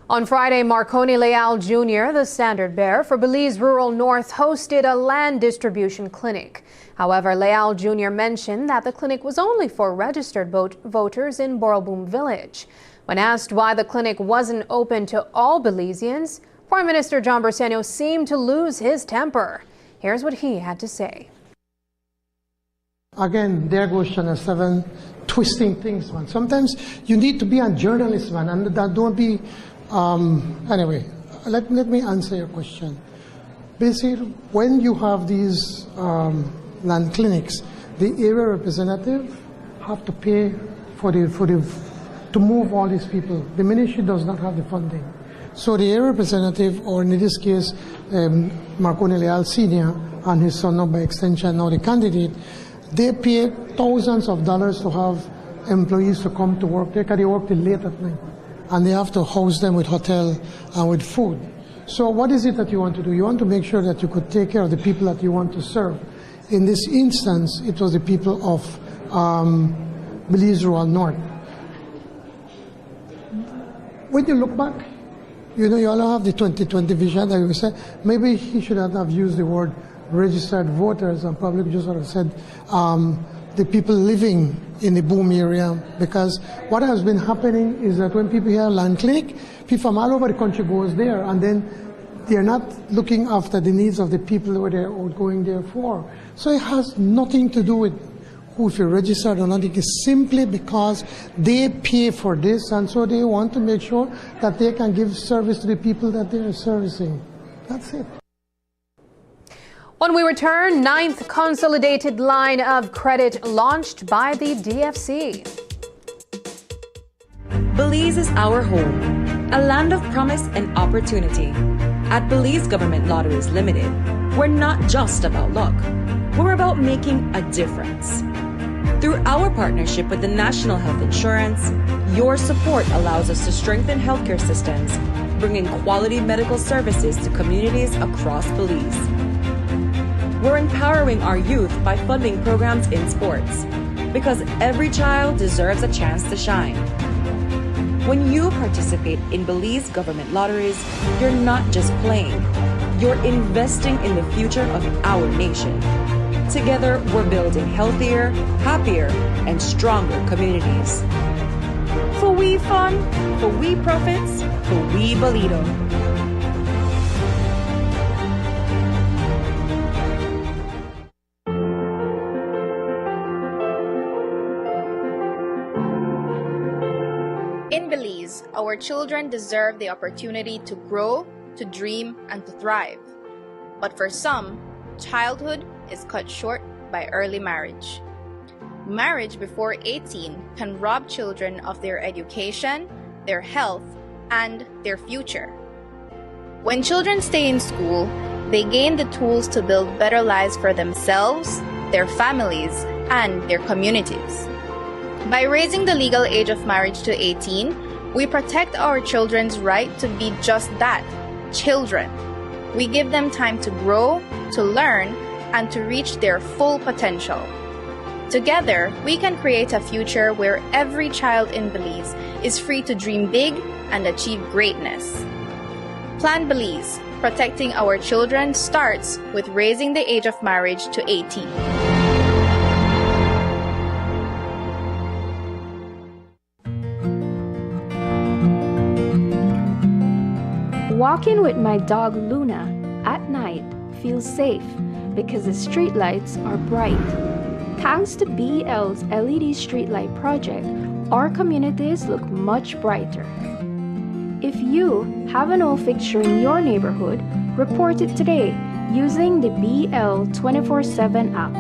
On Friday, Marconi Leal Jr., the standard bearer for Belize Rural North, hosted a land distribution clinic. However, Leal Jr. mentioned that the clinic was only for registered voters in Boroboom Village. When asked why the clinic wasn't open to all Belizeans, Prime Minister John Bersenio seemed to lose his temper. Here's what he had to say. Again, there goes Channel 7 twisting things, man. Sometimes you need to be a journalist, man, and that don't be... Anyway, let me answer your question. Basically, when you have these land clinics, the area representative have to pay to move all these people. The ministry does not have the funding. So the area representative, or in this case, Marconi Leal Sr. and his son, by extension, now the candidate, they pay thousands of dollars to have employees to come to work there because they work till late at night. And they have to house them with hotel and with food. So what is it that you want to do? You want to make sure that you could take care of the people that you want to serve. In this instance, it was the people of Belize Rural North. When you look back, you know, you all have the 2020 vision that you said. Maybe he should not have used the word registered voters and probably just sort of said the people living in the boom area, because what has been happening is that when people hear land clinic, people from all over the country goes there, and then they're not looking after the needs of the people who they're going there for. So it has nothing to do with who, if you're registered or not. It is simply because they pay for this, and so they want to make sure that they can give service to the people that they are servicing. That's it. When we return, 9th consolidated line of credit launched by the DFC. Belize is our home, a land of promise and opportunity. At Belize Government Lotteries Limited, we're not just about luck. We're about making a difference. Through our partnership with the National Health Insurance, your support allows us to strengthen healthcare systems, bringing quality medical services to communities across Belize. We're empowering our youth by funding programs in sports, because every child deserves a chance to shine. When you participate in Belize Government Lotteries, you're not just playing, you're investing in the future of our nation. Together, we're building healthier, happier, and stronger communities. For we fun, for we profits, for we Belido. In Belize, our children deserve the opportunity to grow, to dream, and to thrive. But for some, childhood is cut short by early marriage. Marriage before 18 can rob children of their education, their health, and their future. When children stay in school, they gain the tools to build better lives for themselves, their families, and their communities. By raising the legal age of marriage to 18, we protect our children's right to be just that, children. We give them time to grow, to learn, and to reach their full potential. Together, we can create a future where every child in Belize is free to dream big and achieve greatness. Plan Belize, protecting our children starts with raising the age of marriage to 18. Walking with my dog Luna at night feels safe because the streetlights are bright. Thanks to BEL's LED streetlight project, our communities look much brighter. If you have an old fixture in your neighborhood, report it today using the BEL 24/7 app.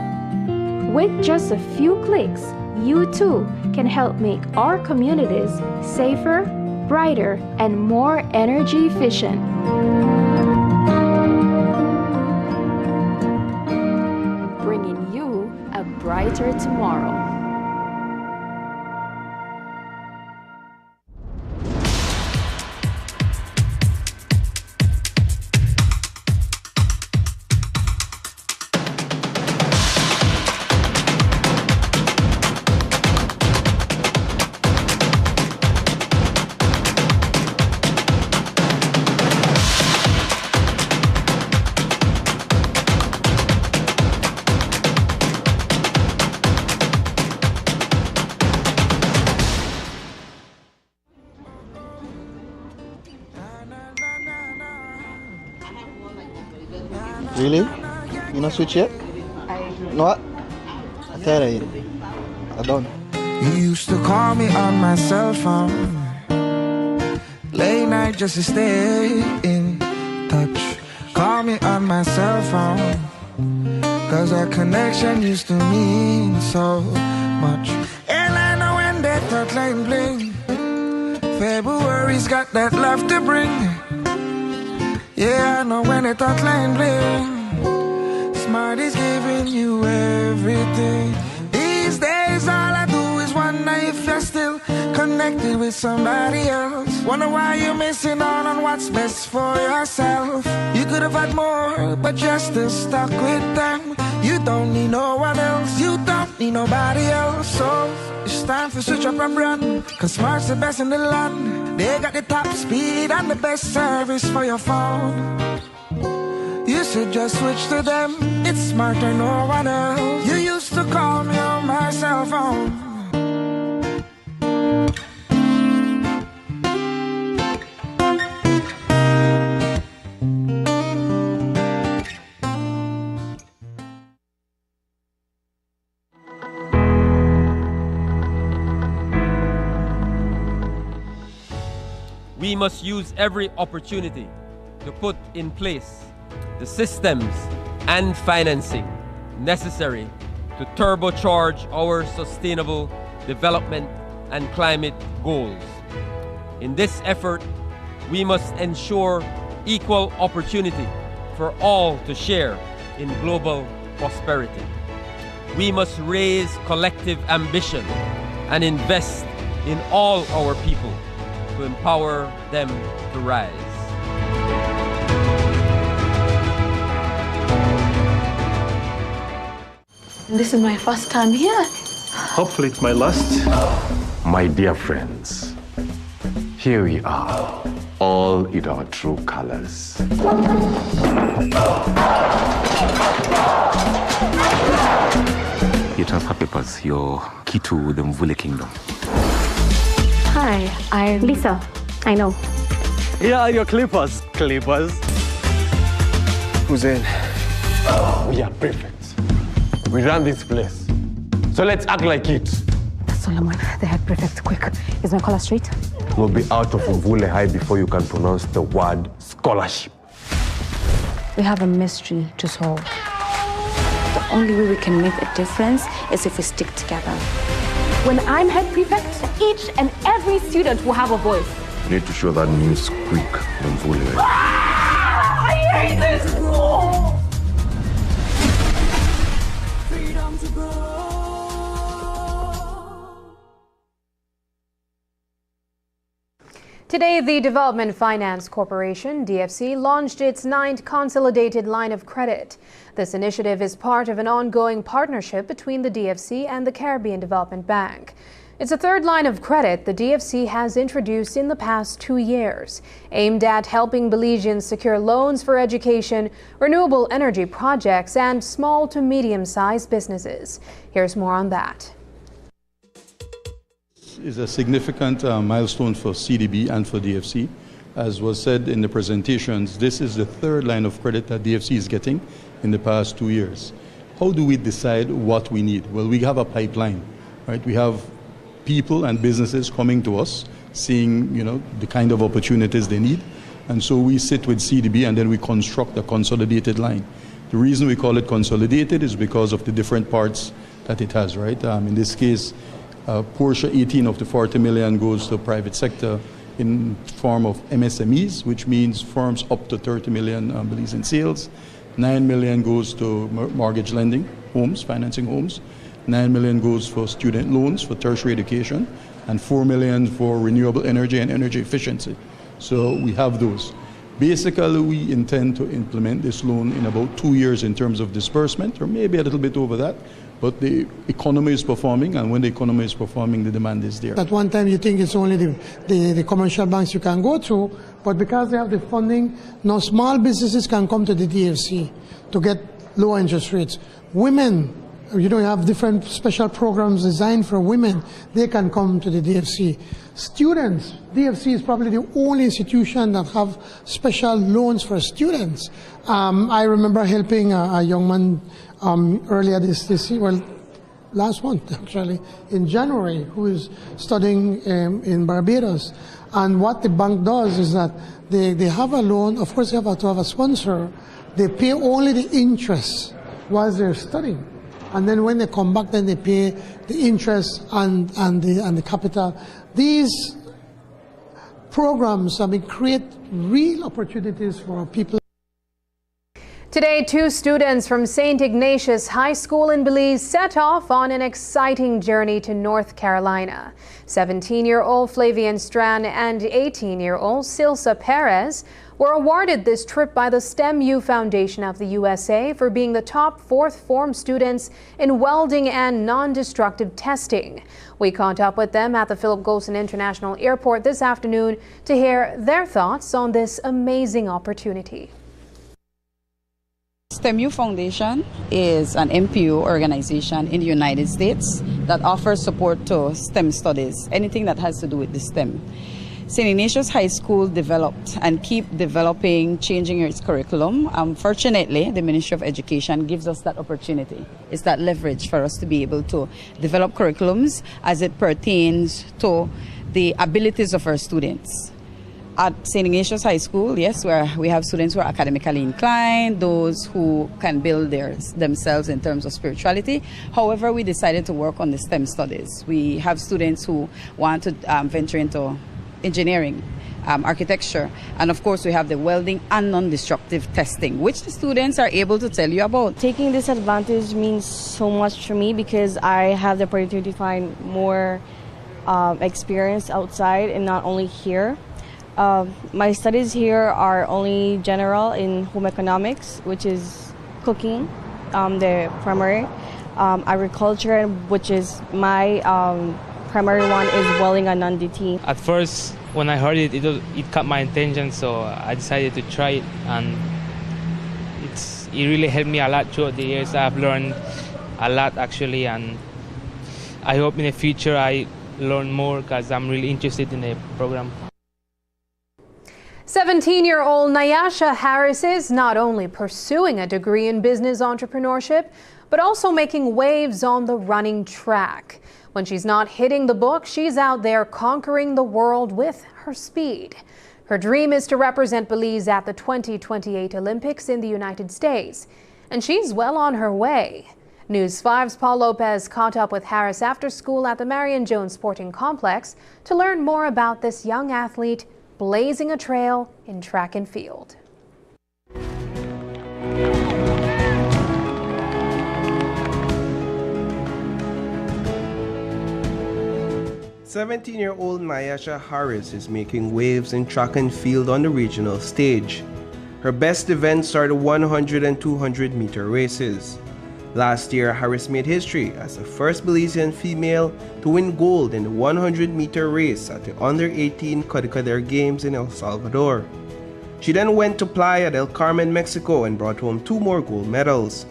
With just a few clicks, you too can help make our communities safer, brighter, and more energy efficient. Bringing you a brighter tomorrow. Really? You not switch yet? You know what? I tell you, I don't. You used to call me on my cell phone, late night just to stay in touch. Call me on my cell phone, cause our connection used to mean so much. And I know when that hotline bling, February's got that love to bring. Yeah, I know when that hotline bling, Smart is giving you everything. These days all I do is wonder if you're still connected with somebody else. Wonder why you're missing out on what's best for yourself. You could have had more, but you're still stuck with them. You don't need no one else, you don't need nobody else. So it's time to switch up and brand, cause Smart's the best in the land. They got the top speed and the best service for your phone. You should just switch to them, it's Smarter, no one else. You used to call me on my cell phone. We must use every opportunity to put in place the systems and financing necessary to turbocharge our sustainable development and climate goals. In this effort, we must ensure equal opportunity for all to share in global prosperity. We must raise collective ambition and invest in all our people to empower them to rise. This is my first time here. Hopefully it's my last. My dear friends, here we are, all in our true colors. Transfer papers, your key to the Mvule Kingdom. Hi, I'm Lisa. I know. Here are your clippers. Clippers. Who's in? We are prefects. We run this place. So let's act like it. Solomon, the head prefect, quick. Is my collar straight? We'll be out of Mvule High before you can pronounce the word scholarship. We have a mystery to solve. The only way we can make a difference is if we stick together. When I'm head prefect, each and every student will have a voice. You need to show that new squeak in Mvule. I hate this school! Freedom to grow. Today, the Development Finance Corporation, DFC, launched its 9th consolidated line of credit. This initiative is part of an ongoing partnership between the DFC and the Caribbean Development Bank. It's a third line of credit the DFC has introduced in the past 2 years, aimed at helping Belizeans secure loans for education, renewable energy projects, and small to medium-sized businesses. Here's more on that. Is a significant milestone for CDB and for DFC. As was said in the presentations, this is the third line of credit that DFC is getting in the past 2 years. How do we decide what we need? Well, we have a pipeline, right? We have people and businesses coming to us, seeing, the kind of opportunities they need. And so we sit with CDB and then we construct a consolidated line. The reason we call it consolidated is because of the different parts that it has, right? In this case, Portia 18 of the 40 million goes to the private sector in form of MSMEs, which means firms up to 30 million in sales. 9 million goes to mortgage lending, homes, financing homes. 9 million goes for student loans for tertiary education, and 4 million for renewable energy and energy efficiency. So we have those. Basically, we intend to implement this loan in about 2 years in terms of disbursement, or maybe a little bit over that. But the economy is performing, and when the economy is performing, the demand is there. At one time, you think it's only the commercial banks you can go to, but because they have the funding, now small businesses can come to the DFC to get low interest rates. Women You know, you have different special programs designed for women. They can come to the DFC. Students, DFC is probably the only institution that have special loans for students. I remember helping a young man earlier this year, well, last month actually, in January, who is studying in Barbados. And what the bank does is that they have a loan. Of course, you have to have a sponsor. They pay only the interest while they're studying. And then when they come back, then they pay the interest and the capital. These programs, create real opportunities for people. Today, 2 students from St. Ignatius High School in Belize set off on an exciting journey to North Carolina. 17-year-old Flavian Strand and 18-year-old Silsa Perez were awarded this trip by the STEM U Foundation of the USA for being the top 4th form students in welding and non-destructive testing. We caught up with them at the Philip Golson International Airport this afternoon to hear their thoughts on this amazing opportunity. STEM U Foundation is an MPO organization in the United States that offers support to STEM studies, anything that has to do with the STEM. St. Ignatius High School developed and keep developing, changing its curriculum. Fortunately, the Ministry of Education gives us that opportunity. It's that leverage for us to be able to develop curriculums as it pertains to the abilities of our students. At St. Ignatius High School, yes, where we have students who are academically inclined, those who can build themselves in terms of spirituality. However, we decided to work on the STEM studies. We have students who want to venture into engineering, architecture, and of course we have the welding and non-destructive testing, which the students are able to tell you about. Taking this advantage means so much to me because I have the opportunity to find more experience outside and not only here. My studies here are only general in home economics, which is cooking, the primary, agriculture, which is my primary one, is welding and non-DT. At first, when I heard it, it caught my attention, so I decided to try it, and it really helped me a lot throughout the years. I've learned a lot actually, and I hope in the future I learn more because I'm really interested in the program. 17-year-old Nyasha Harris is not only pursuing a degree in business entrepreneurship, but also making waves on the running track. When she's not hitting the book, she's out there conquering the world with her speed. Her dream is to represent Belize at the 2028 Olympics in the United States, and she's well on her way. News 5's Paul Lopez caught up with Harris after school at the Marion Jones Sporting Complex to learn more about this young athlete blazing a trail in track and field. 17-year-old Nyasha Harris is making waves in track and field on the regional stage. Her best events are the 100 and 200 meter races. Last year, Harris made history as the first Belizean female to win gold in the 100 meter race at the Under-18 Codicader Games in El Salvador. She then went to Playa del Carmen, Mexico and brought home 2 more gold medals.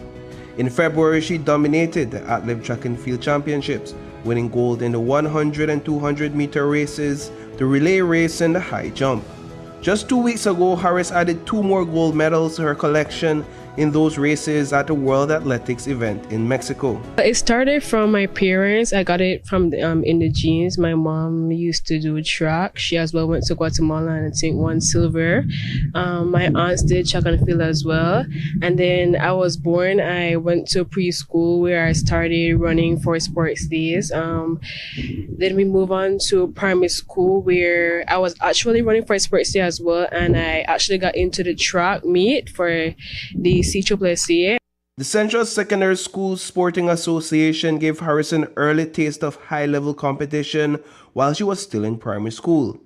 In February, she dominated the Atlev Track and Field Championships, winning gold in the 100 and 200 meter races, the relay race and the high jump. Just 2 weeks ago, Harris added 2 more gold medals to her collection in those races at the World Athletics event in Mexico. It started from my parents. I got it from in the genes. My mom used to do track. She as well went to Guatemala and I think won silver. My aunts did track and field as well. And then I was born. I went to preschool where I started running for sports days. Then we moved on to primary school where I was actually running for sports day as well. And I actually got into the track meet for the CCCA. The Central Secondary School Sporting Association gave Harris an early taste of high-level competition while she was still in primary school.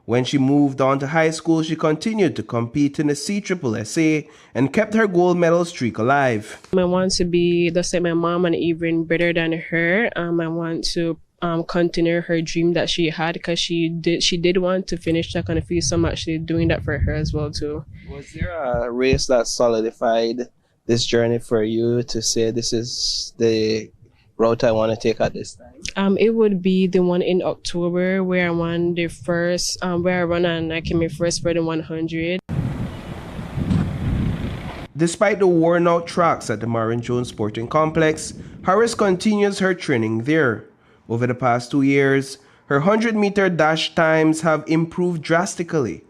When she moved on to high school, she continued to compete in the CCCA and kept her gold medal streak alive. I want to be just like my mom and even better than her. I want to continue her dream that she had because she did want to finish track and field, so I'm actually doing that for her as well too. Was there a race that solidified this journey for you to say this is the route I want to take at this time? It would be the one in October where I won the first, where I run and I came in first for the 100. Despite the worn-out tracks at the Marvin Jones Sporting Complex, Harris continues her training there. Over the past 2 years, her 100-meter dash times have improved drastically.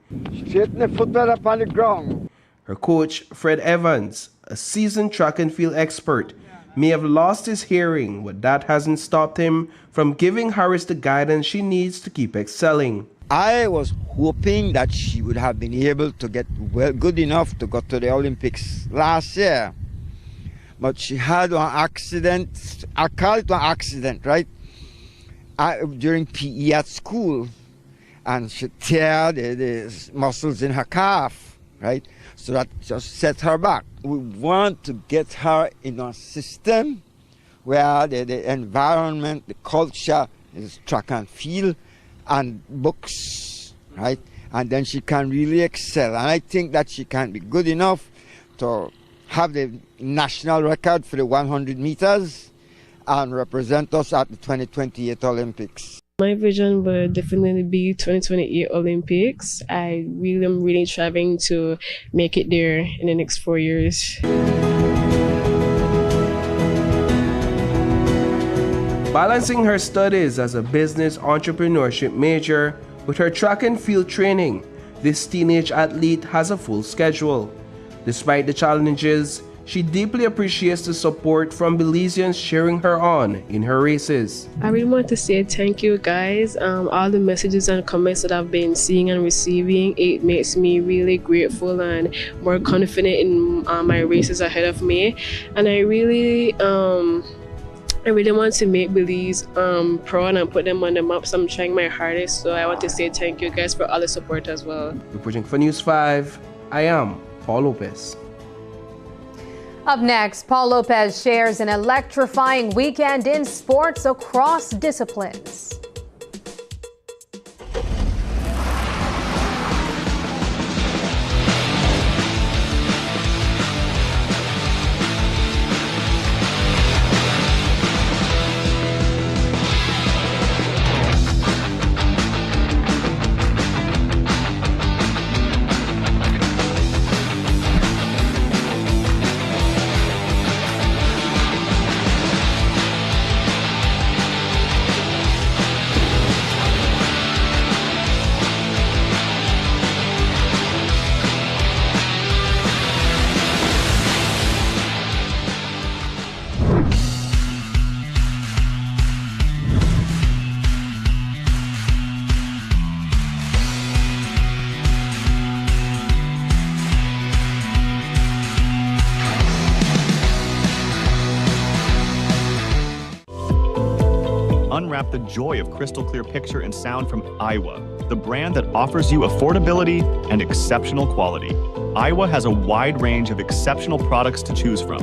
Straighten the football up on the ground. Her coach, Fred Evans, a seasoned track and field expert, may have lost his hearing, but that hasn't stopped him from giving Harris the guidance she needs to keep excelling. I was hoping that she would have been able to get good enough to go to the Olympics last year. But she had an accident, I call it an accident, right? During PE at school. And she tear the muscles in her calf, right? So that just set her back. We want to get her in a system where the environment, the culture is track and field and books, right? And then she can really excel. And I think that she can be good enough to have the national record for the 100 meters and represent us at the 2028 Olympics. My vision would definitely be 2028 Olympics. I really am really striving to make it there in the next 4 years. Balancing her studies as a business entrepreneurship major with her track and field training, this teenage athlete has a full schedule. Despite the challenges, she deeply appreciates the support from Belizeans cheering her on in her races. I really want to say thank you guys. All the messages and comments that I've been seeing and receiving, it makes me really grateful and more confident in my races ahead of me. And I really want to make Belize proud and put them on the map, so I'm trying my hardest. So I want to say thank you guys for all the support as well. Reporting for News 5, I am Paul Lopez. Up next, Paul Lopez shares an electrifying weekend in sports across disciplines. Unwrap the joy of crystal clear picture and sound from Aiwa, the brand that offers you affordability and exceptional quality. Aiwa has a wide range of exceptional products to choose from,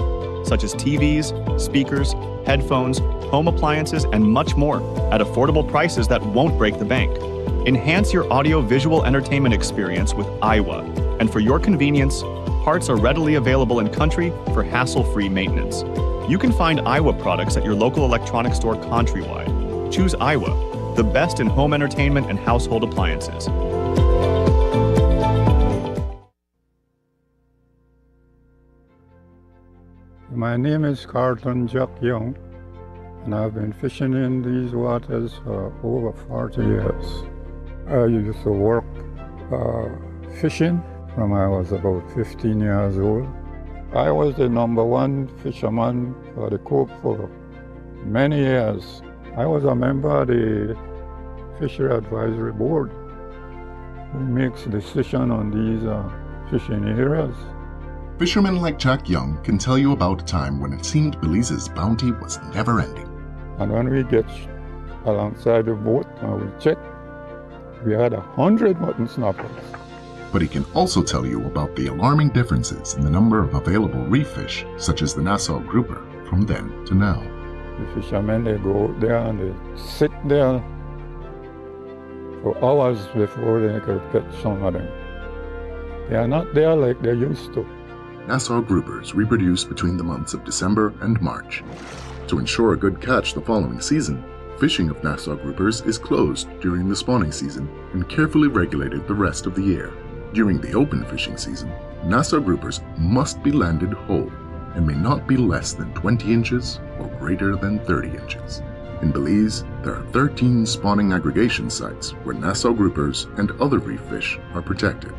such as TVs, speakers, headphones, home appliances, and much more at affordable prices that won't break the bank. Enhance your audio-visual entertainment experience with Aiwa, and for your convenience, parts are readily available in country for hassle-free maintenance. You can find Aiwa products at your local electronics store countrywide. Choose Aiwa, the best in home entertainment and household appliances. My name is Carlton Jack Young, and I've been fishing in these waters for over 40 years. I used to work fishing when I was about 15 years old. I was the #1 fisherman for the Cove for many years. I was a member of the Fishery Advisory Board who makes decisions on these fishing areas. Fishermen like Jack Young can tell you about a time when it seemed Belize's bounty was never ending. And when we get alongside the boat and we check, we had 100 mutton snappers. But he can also tell you about the alarming differences in the number of available reef fish, such as the Nassau grouper, from then to now. The fishermen, they go out there and they sit there for hours before they could catch some of them. They are not there like they used to. Nassau groupers reproduce between the months of December and March. To ensure a good catch the following season, fishing of Nassau groupers is closed during the spawning season and carefully regulated the rest of the year. During the open fishing season, Nassau groupers must be landed whole and may not be less than 20 inches or greater than 30 inches. In Belize, there are 13 spawning aggregation sites where Nassau groupers and other reef fish are protected.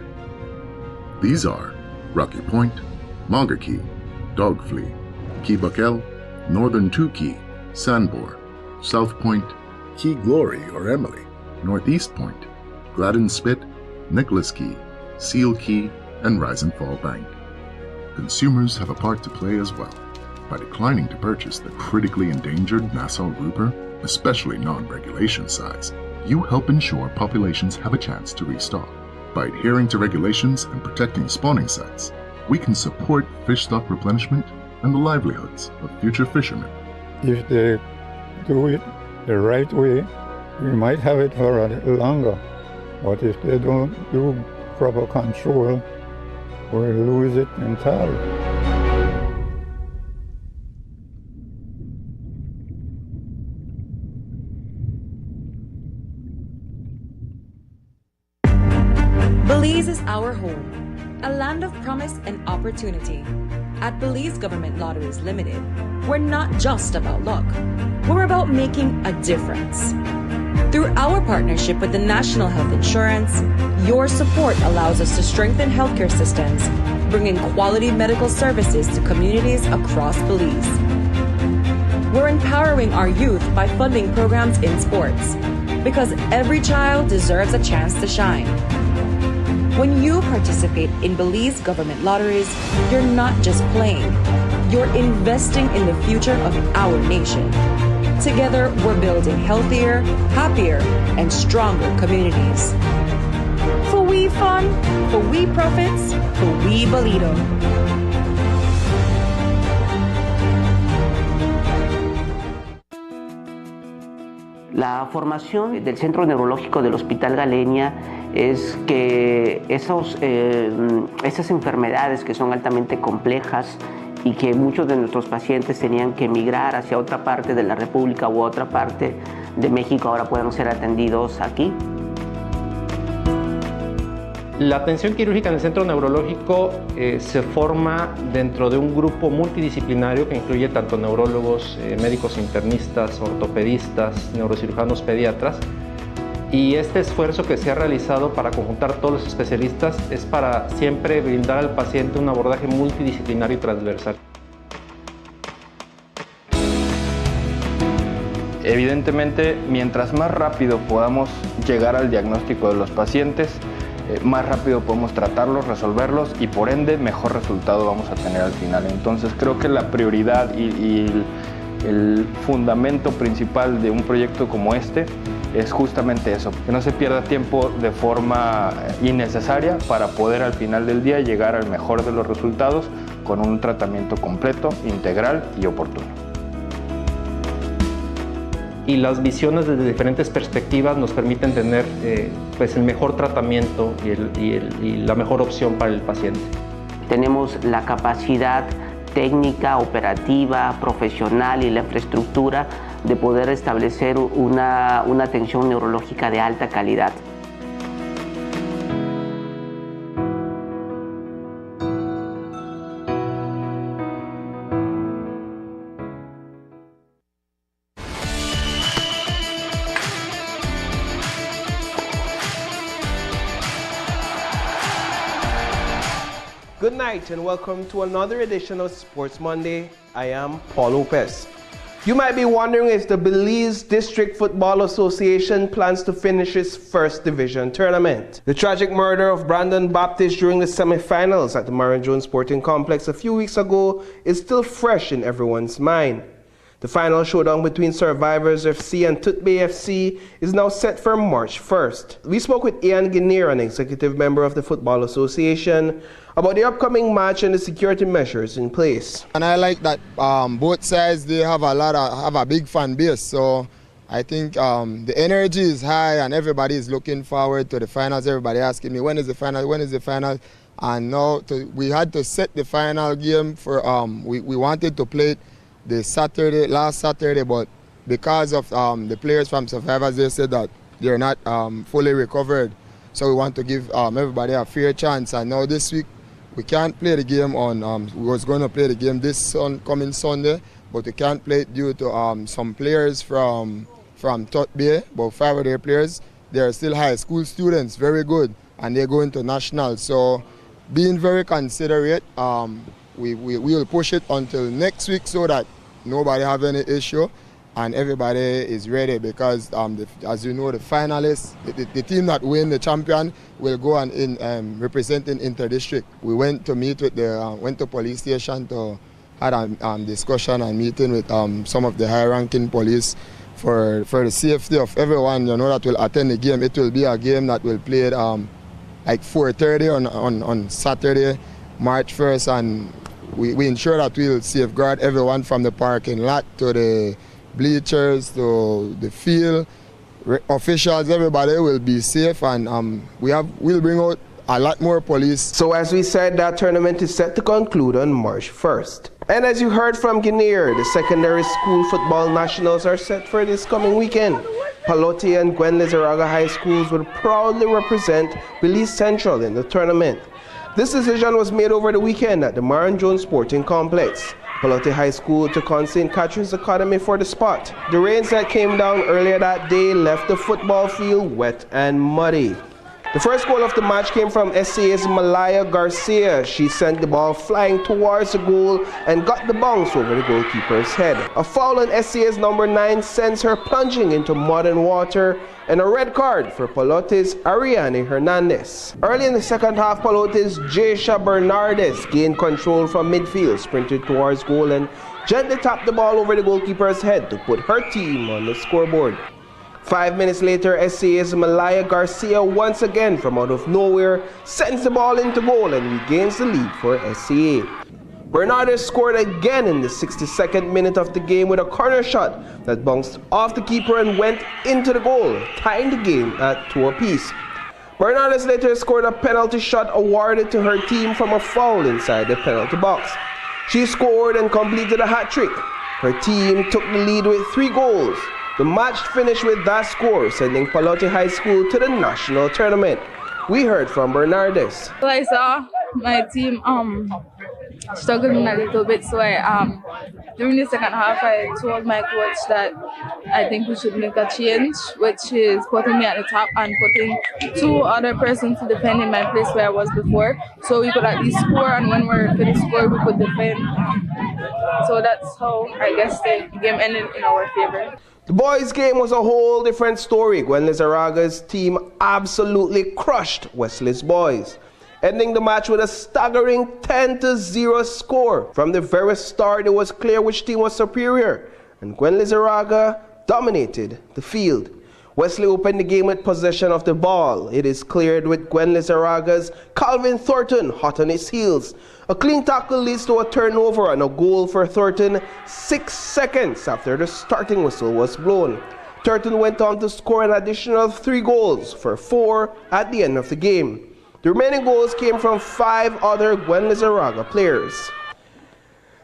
These are Rocky Point, Mauger Key, Dog Flea, Key Buckell, Northern Two Key, Sandbore, South Point, Key Glory or Emily, Northeast Point, Gladden Spit, Nicholas Key, Seal Key, and Rise and Fall Bank. Consumers have a part to play as well. By declining to purchase the critically endangered Nassau grouper, especially non-regulation size, you help ensure populations have a chance to restock. By adhering to regulations and protecting spawning sites, we can support fish stock replenishment and the livelihoods of future fishermen. If they do it the right way, we might have it for a little longer. But if they don't do proper control, we'll lose it entirely. Belize is our home, a land of promise and opportunity. At Belize Government Lotteries Limited, we're not just about luck. We're about making a difference. Through our partnership with the National Health Insurance, your support allows us to strengthen healthcare systems, bringing quality medical services to communities across Belize. We're empowering our youth by funding programs in sports, because every child deserves a chance to shine. When you participate in Belize Government Lotteries, you're not just playing, you're investing in the future of our nation. Together, we're building healthier, happier, and stronger communities. For we fun, for we profits, for we Bolido. La formación del Centro Neurológico del Hospital Galenia es que esas enfermedades que son altamente complejas y que muchos de nuestros pacientes tenían que emigrar hacia otra parte de la República u otra parte de México, ahora puedan ser atendidos aquí. La atención quirúrgica en el centro neurológico se forma dentro de un grupo multidisciplinario que incluye tanto neurólogos, médicos internistas, ortopedistas, neurocirujanos, pediatras. Y este esfuerzo que se ha realizado para conjuntar todos los especialistas es para siempre brindar al paciente un abordaje multidisciplinario y transversal. Evidentemente, mientras más rápido podamos llegar al diagnóstico de los pacientes, más rápido podemos tratarlos, resolverlos y por ende mejor resultado vamos a tener al final. Entonces creo que la prioridad y el fundamento principal de un proyecto como este es justamente eso, que no se pierda tiempo de forma innecesaria para poder al final del día llegar al mejor de los resultados con un tratamiento completo, integral y oportuno. Y las visiones desde diferentes perspectivas nos permiten tener pues el mejor tratamiento y la mejor opción para el paciente. Tenemos la capacidad técnica, operativa, profesional y la infraestructura de poder establecer una atención neurológica de alta calidad. Good night and welcome to another edition of Sports Monday. I am Paul Lopez. You might be wondering if the Belize District Football Association plans to finish its first division tournament. The tragic murder of Brandon Baptist during the semi-finals at the Marion Jones Sporting Complex a few weeks ago is still fresh in everyone's mind. The final showdown between Survivors FC and Tutbe FC is now set for March 1st. We spoke with Ian Guinier, an executive member of the Football Association, about the upcoming match and the security measures in place. And I like that both sides, they have a big fan base, so I think the energy is high and everybody is looking forward to the finals. Everybody asking me, when is the final, when is the final? And now we had to set the final game for, we wanted to play it last Saturday, but because of the players from Survivors, they said that they're not fully recovered. So we want to give everybody a fair chance. And now this week, we can't play the game on, we was going to play the game this coming Sunday, but we can't play it due to some players from Tut Bay, about 5 of their players. They're still high school students, very good, and they're going to national. So being very considerate, we will push it until next week so that nobody have any issue and everybody is ready, because as you know, the finalists, the team that win the champion will go and represent in inter-district. We went to meet with went to police station to had a discussion and meeting with some of the high-ranking police for the safety of everyone, you know, that will attend the game. It will be a game that will play at like 4:30 on Saturday, March 1st, and we ensure that we'll safeguard everyone from the parking lot to the bleachers to the field. Officials, everybody will be safe, and we'll bring out a lot more police. So as we said, that tournament is set to conclude on March 1st. And as you heard from Guinea, the secondary school football nationals are set for this coming weekend. Palote and Gwen Lizarraga High Schools will proudly represent Belize Central in the tournament. This decision was made over the weekend at the Maron Jones Sporting Complex. Palote High School took on St. Catherine's Academy for the spot. The rains that came down earlier that day left the football field wet and muddy. The first goal of the match came from SCA's Malaya Garcia. She sent the ball flying towards the goal and got the bounce over the goalkeeper's head. A foul on SCA's number 9 sends her plunging into mud and water, and a red card for Palote's Ariane Hernandez. Early in the second half, Palote's Jaisha Bernardes gained control from midfield, sprinted towards goal and gently tapped the ball over the goalkeeper's head to put her team on the scoreboard. 5 minutes later, SCA's Malaya Garcia once again from out of nowhere sends the ball into goal and regains the lead for SCA. Bernardes scored again in the 62nd minute of the game with a corner shot that bounced off the keeper and went into the goal, tying the game at 2 apiece. Bernardes later scored a penalty shot awarded to her team from a foul inside the penalty box. She scored and completed a hat-trick. Her team took the lead with 3 goals. The match finished with that score, sending Palote High School to the national tournament. We heard from Bernardes. So I saw my team struggling a little bit, so during the second half I told my coach that I think we should make a change, which is putting me at the top and putting 2 other persons to defend in my place where I was before, so we could at least score, and when we're finished score we could defend. So that's how I guess the game ended in our favor. The boys' game was a whole different story. Gwen Lizarraga's team absolutely crushed Wesley's boys, ending the match with a staggering 10-0 score. From the very start, it was clear which team was superior, and Gwen Lizarraga dominated the field. Wesley opened the game with possession of the ball. It is cleared with Gwen Lizarraga's Calvin Thornton hot on his heels. A clean tackle leads to a turnover and a goal for Thornton 6 seconds after the starting whistle was blown. Thornton went on to score an additional 3 goals for 4 at the end of the game. The remaining goals came from 5 other Gwen Lizarraga players.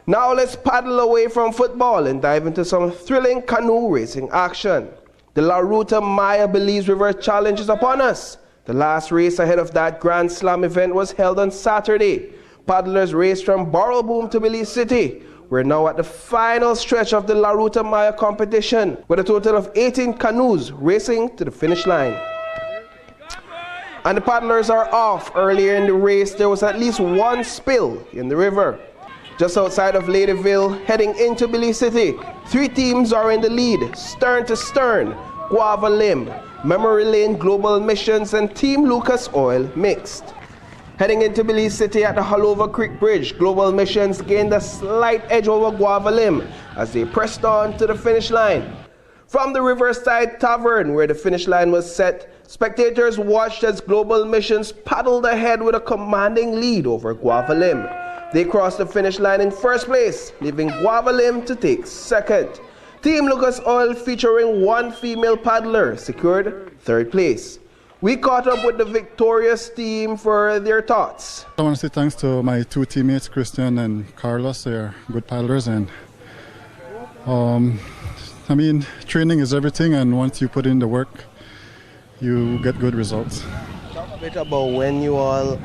Now let's paddle away from football and dive into some thrilling canoe racing action. The La Ruta Maya Belize River Challenge is upon us. The last race ahead of that Grand Slam event was held on Saturday. Paddlers raced from Barrelboom to Belize City. We're now at the final stretch of the La Ruta Maya competition, with a total of 18 canoes racing to the finish line. And the paddlers are off. Earlier in the race, there was at least 1 spill in the river. Just outside of Ladyville, heading into Belize City, 3 teams are in the lead: Stern to Stern, Guava Limb, Memory Lane Global Missions, and Team Lucas Oil Mixed. Heading into Belize City at the Halova Creek Bridge, Global Missions gained a slight edge over Guava Limb as they pressed on to the finish line. From the Riverside Tavern, where the finish line was set, spectators watched as Global Missions paddled ahead with a commanding lead over Guava Limb. They crossed the finish line in first place, leaving Guava Limb to take second. Team Lucas Oil, featuring one female paddler, secured third place. We caught up with the victorious team for their thoughts. I want to say thanks to my two teammates, Christian and Carlos. They're good paddlers, and I mean, training is everything, and once you put in the work, you get good results. Talk a bit about when you all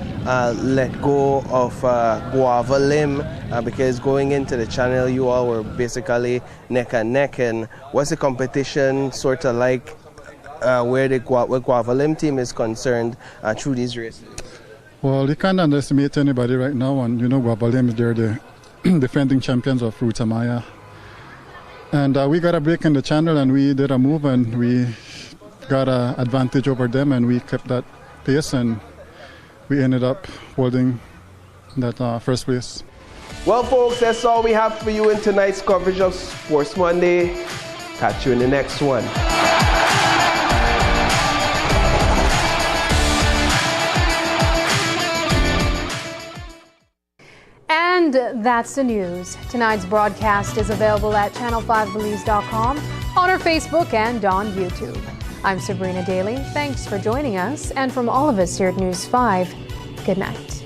let go of Guava Limb, because going into the channel, you all were basically neck and neck. And what's the competition sort of like where the Guava Limb team is concerned through these races? Well, you can't underestimate anybody right now, and you know Guava Limb, they're the defending champions of Ruta Maya. And we got a break in the channel, and we did a move, and we got an advantage over them, and we kept that pace, and we ended up holding that first place. Well, folks, that's all we have for you in tonight's coverage of Sports Monday. Catch you in the next one. And that's the news. Tonight's broadcast is available at channel5belize.com, on our Facebook, and on YouTube. I'm Sabrina Daly. Thanks for joining us. And from all of us here at News 5, good night.